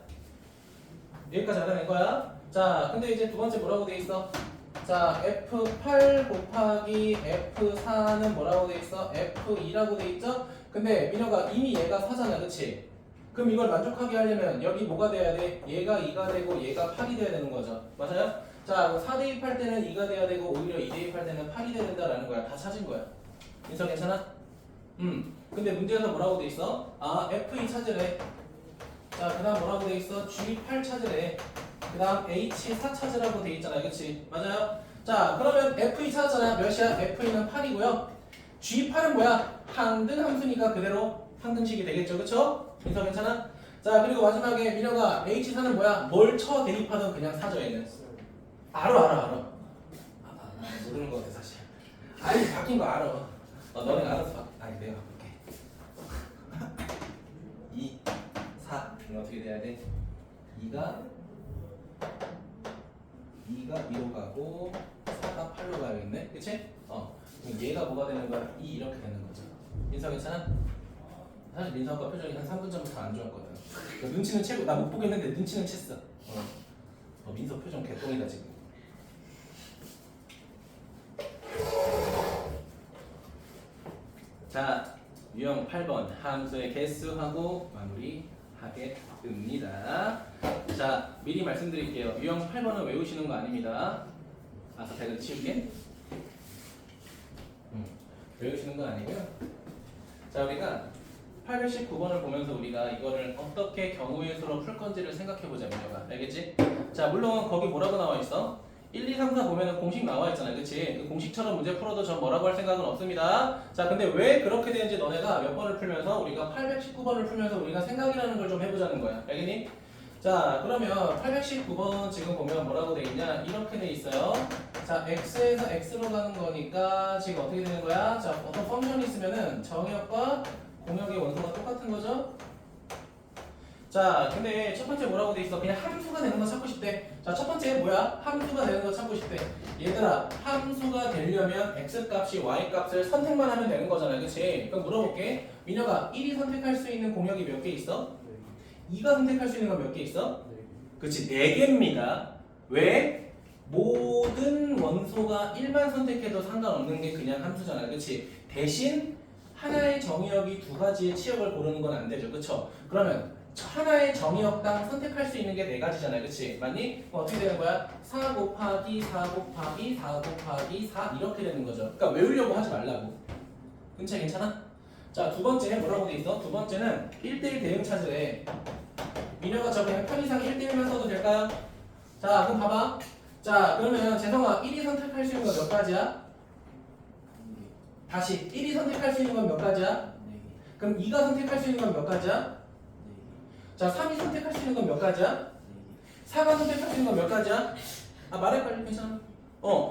여기까지 알아낸 거야. 자, 근데 이제 두 번째 뭐라고 돼 있어? 자, F8 곱하기 F4는 뭐라고 돼 있어? F2라고 돼 있죠? 근데 민혁아 이미 얘가 4잖아, 그치? 그럼 이걸 만족하게 하려면 여기 뭐가 돼야 돼? 얘가 2가 되고 얘가 8이 돼야 되는 거죠. 맞아요? 자, 4 대입할 때는 2가 돼야 되고 오히려 2 대입할 때는 8이 돼야 된다라는 거야. 다 찾은 거야. 인서 괜찮아? 근데 문제에서 뭐라고 돼 있어? 아, F2 찾으래. 자, 그 다음 뭐라고 돼 있어? G8 찾으래. 그 다음 H4 찾으라고 돼 있잖아요. 그치? 맞아요? 자, 그러면 F2 찾았잖아요. 몇이야? F2는 8이고요. G8은 뭐야? 항등 함수니까 그대로 항등식이 되겠죠. 그쵸? 인서 괜찮아? 자, 그리고 마지막에 민혁아 H4는 뭐야? 뭘 대입하든 그냥 사죠, 얘는. 알아. 모르는 거 같아, 사실. 아니, 바뀐 거 알아. 너네 알아서 아니, 내가 바꿀게. 2, 4. 그럼 어떻게 돼야 돼? 2가 2로 가고 4가 8로 가야겠네. 그치? 그럼 얘가 뭐가 되는 거야? 2 이렇게 되는 거죠. 민서 괜찮아? 사실 민서 아까 표정이 한 3분 전부터 안 좋았거든. 눈치는 채고 나 못 보겠는데 눈치는 챘어. 민서 표정 개똥이다 지금. 자, 유형 8번 함수의 개수하고 마무리하겠습니다. 자, 미리 말씀드릴게요. 유형 8번은 외우시는 거 아닙니다. 아까 대글 치울게. 외우시는 거 아니고요. 자, 우리가 819번을 보면서 우리가 이거를 어떻게 경우의 수로 풀 건지를 생각해 보자, 민혁아. 알겠지? 자, 물론 거기 뭐라고 나와 있어? 1, 2, 3, 4 보면은 공식 나와 있잖아요. 그치? 그 공식처럼 문제 풀어도 전 뭐라고 할 생각은 없습니다. 자, 근데 왜 그렇게 되는지 너네가 몇 번을 풀면서 우리가 819번을 풀면서 우리가 생각이라는 걸 좀 해보자는 거야. 알겠니? 자, 그러면 819번 지금 보면 뭐라고 돼 있냐? 이렇게 돼 있어요. 자, x에서 x로 가는 거니까 지금 어떻게 되는 거야? 자, 어떤 펑션이 있으면은 정역과 공역의 원소가 똑같은 거죠? 자, 근데 첫 번째 뭐라고 돼 있어? 그냥 함수가 되는 거 찾고 싶대. 자, 첫 번째 뭐야? 함수가 되는 거 찾고 싶대. 얘들아, 함수가 되려면 x 값이 y 값을 선택만 하면 되는 거잖아, 그치? 그럼 물어볼게. 민혁아, 1이 선택할 수 있는 공역이 몇 개 있어? 2가 선택할 수 있는 건 몇 개 있어? 그치, 4개입니다. 왜? 모든 원소가 1만 선택해도 상관없는 게 그냥 함수잖아, 그치? 대신 하나의 정의역이 두 가지의 치역을 고르는 건 안 되죠, 그쵸? 그러면 하나의 정의역당 선택할 수 있는 게 4가지잖아요, 그치? 맞니? 그럼 어떻게 되는 거야? 4 곱하기 4 곱하기 4 곱하기 4 이렇게 되는 거죠. 그러니까 외우려고 하지 말라고. 근처 괜찮아? 자, 두 번째 뭐라고 돼 있어? 두 번째는 1대1 대응 찾으래. 민혁아 저 그냥 편의상 1대1만 써도 될까요? 자, 그럼 봐봐. 자, 그러면 재성아 1이 선택할 수 있는 건 몇 가지야? 다시 1이 선택할 수 있는 건 몇 가지야? 그럼 2가 선택할 수 있는 건 몇 가지야? 자, 3이 선택할 수 있는 건 몇 가지야? 4가 선택할 수 있는 건 몇 가지야? 아, 말해 빨리. 괜찮아.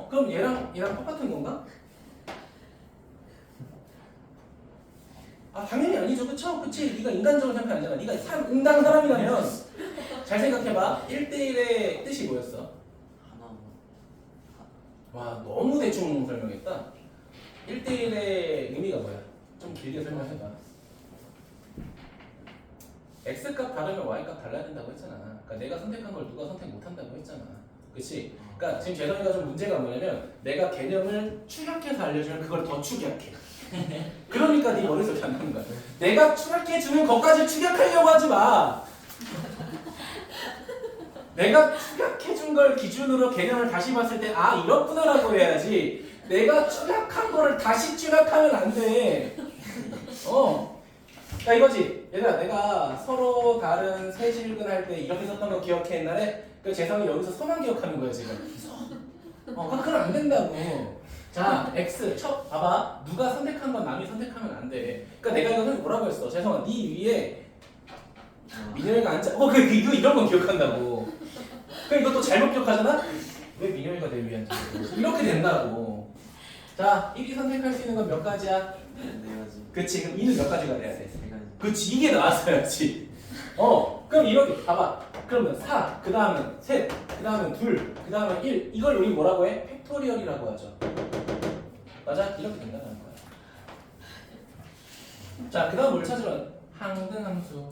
그럼 얘랑 똑같은 건가? 아, 당연히 아니죠. 그쵸? 그치? 네가 인간적으로 생각 아니잖아. 네가 인간 사람이라면 잘 생각해봐. 1대1의 뜻이 뭐였어? 와, 너무 대충 설명했다. 1대1의 의미가 뭐야? 좀 길게 설명해봐. X값 다르면 Y값 달라야 된다고 했잖아. 그러니까 내가 선택한 걸 누가 선택 못한다고 했잖아. 그치? 그러니까 지금 재성이가 좀 문제가 뭐냐면 내가 개념을 축약해서 알려주면 그걸 더 축약해. 그러니까 네 머릿속에 안 나는 거야. 내가 축약해주는 것까지 축약하려고 하지 마. 내가 축약해준 걸 기준으로 개념을 다시 봤을 때 아 이렇구나라고 해야지 내가 축약한 거를 다시 축약하면 안 돼. 야 이거지. 얘들아 내가 서로 다른 세질근 할 때 이렇게 썼던 거 기억해 옛날에? 그 재성이 여기서 서만 기억하는 거야 지금. 그건 안 된다고. 자 X 봐봐. 누가 선택한 건 남이 선택하면 안 돼. 그러니까 내가 이거 뭐라고 했어? 재성아 네 위에 민영이가 앉아. 이거 이런 건 기억한다고. 그럼 이것도 잘못 기억하잖아? 왜 민영이가 내 위에 앉아? 이렇게 된다고. 자 1위 선택할 수 있는 건 몇 가지야? 네 가지. 그치 그럼 2는 몇 가지가 돼야 돼? 세 가지. 그치 이게 나왔어야지. 그럼 이렇게 봐봐. 그러면 4, 그 다음은 셋, 그 다음은 둘, 그 다음은 1. 이걸 우리 뭐라고 해? 팩토리얼이라고 하죠. 맞아? 이렇게 된다는 거야. 자, 그 다음 뭘 찾으러? 항등함수.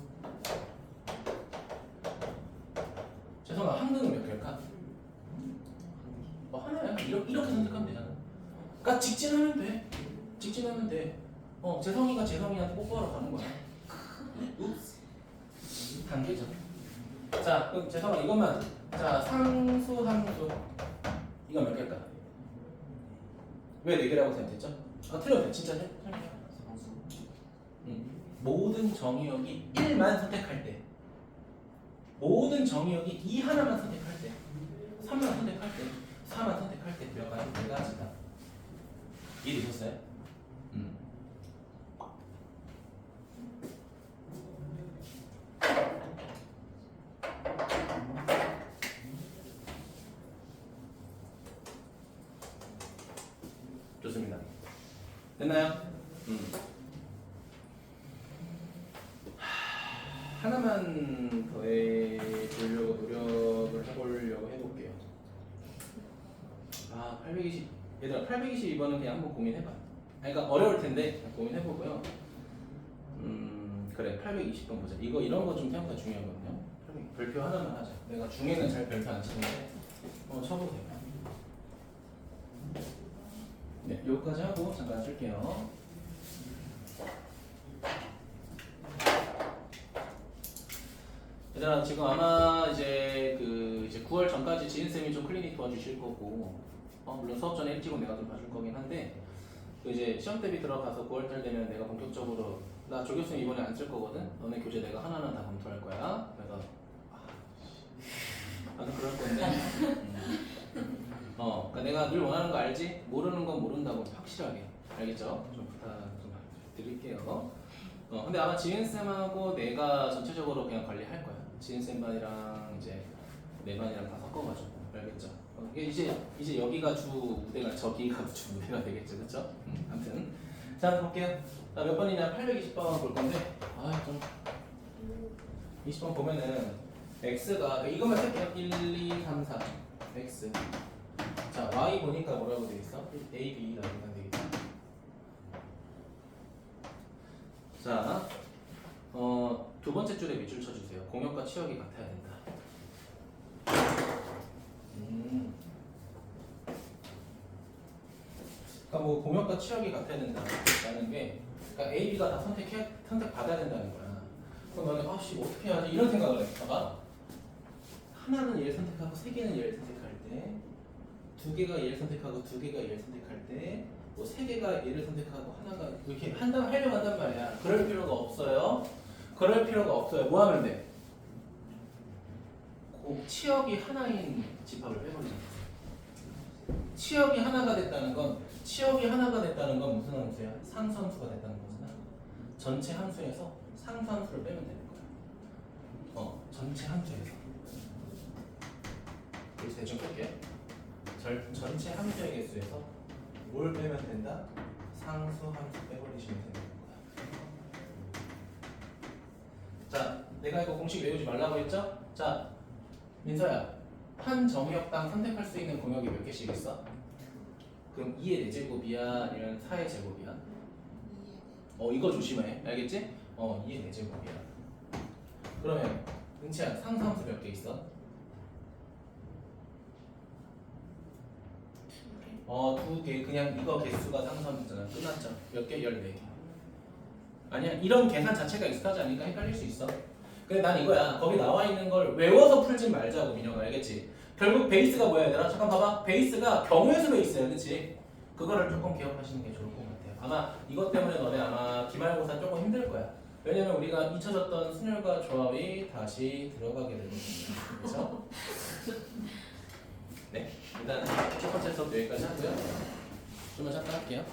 죄송합니다. 항등은 몇 개일까? 하나야. 이렇게 선택하면 되잖아. 그러니까 직진하면 돼. 직진하면 돼. 재성이가 재성이한테 뽀뽀하러 가는 거야. 읍스. 단계죠. 자, 그럼 재성아 이것만. 자, 상수, 함수. 이거 몇 개일까? 왜 4개라고 생각했죠? 틀려도 돼. 진짜 해. 상수. 모든 정의역이 1만 선택할 때 모든 정의역이 2 하나만 선택할 때 3만 선택할 때 4만 선택할 때 몇 가지? 4가지다. 이해되셨어요? 좋습니다. 됐나요? 하나만 더 해보려고 노력을 해볼게요. 820 얘들아 822번은 그냥 한번 고민해봐. 그러니까 어려울 텐데 고민해보고요. 그래 820번 보자. 이런 거 좀 생각보다 중요하거든요. 별표 하나만 하자. 내가 중에는 잘 별표 안 치는데 쳐보세요. 네, 여기까지 하고 잠깐 쓸게요. 얘들아 지금 아마 이제 9월 전까지 지은쌤이 좀 클리닉 도와주실 거고 물론 수업 전에 일찍은 내가 좀 봐줄 거긴 한데 이제 시험 대비 들어가서 9월달 되면 내가 본격적으로 나 조 교수님 이번에 안 쓸 거거든. 너네 교재 내가 하나하나 다 검토할 거야. 그래서 나도 그럴 건데 그러니까 내가 늘 원하는 거 알지? 모르는 건 모른다고 확실하게 알겠죠? 좀 부탁 좀 드릴게요. 근데 아마 지은쌤하고 내가 전체적으로 그냥 관리할 거야. 지은쌤 반이랑 이제 내 반이랑 다 섞어가지고 알겠죠? 이제 여기가 주 무대가 저기가 주 무대가 되겠죠, 그렇죠? 아무튼 자 볼게요. 자, 몇 번이냐? 820번 볼 건데 좀 20번 보면은 x가 이것만 쓸게요. 1, 2, 3, 4 x. 자 y 보니까 뭐라고 돼 있어? a, b라고 하면 되겠죠? 자, 두 번째 줄에 밑줄 쳐주세요. 공역과 치역이 같아야 된다. 그러니까 뭐 공역과 치역이 같아야 된다는 게, 그러니까 A, B가 다 선택받아야 된다는 거야. 그럼 너네 뭐 어떻게 해야지 이런 생각을 해. 봐봐. 하나는 얘를 선택하고 세 개는 얘를 선택할 때, 두 개가 얘를 선택하고 두 개가 얘를 선택할 때. 뭐 세 개가 얘를 선택하고 하나가 이렇게 하려고 한단 말이야. 그럴 필요가 없어요. 그럴 필요가 없어요. 뭐 하면 돼? 치역이 하나인 집합을 빼버리자. 치역이 하나가 됐다는 건 무슨 함수야? 상수함수가 됐다는 거잖아. 전체 함수에서 상수함수를 빼면 되는 거야. 전체 함수에서. 여기서 대충 볼게. 전체 함수의 개수에서 뭘 빼면 된다? 상수 함수 빼버리시면 되는 거야. 자, 내가 이거 공식 외우지 말라고 했죠? 자, 민서야, 한 정역당 선택할 수 있는 공역이 몇 개씩 있어? 그럼 2의 4제곱이야? 아니면 4의 제곱이야? 이거 조심해. 알겠지? 2의 4제곱이야. 그러면 은채야, 상수함수 몇 개 있어? 두 개, 그냥 이거 개수가 상수함수잖아. 끝났죠. 몇 개? 14개. 아니야, 이런 계산 자체가 익숙하지 않으니까 헷갈릴 수 있어. 근데 난 이거야. 거기 나와 있는 걸 외워서 풀진 말자고, 민혁아. 알겠지? 결국 베이스가 뭐야, 얘들아? 잠깐 봐봐. 베이스가 경우의 수 베이스야, 그치? 그거를 조금 기억하시는 게 좋을 것 같아요. 아마 이것 때문에 너네 아마 기말고사 조금 힘들 거야. 왜냐면 우리가 잊혀졌던 순열과 조합이 다시 들어가게 되거든요. 그래서 네, 일단 첫 번째 수업 여기까지 하고요. 좀만 잠깐 할게요.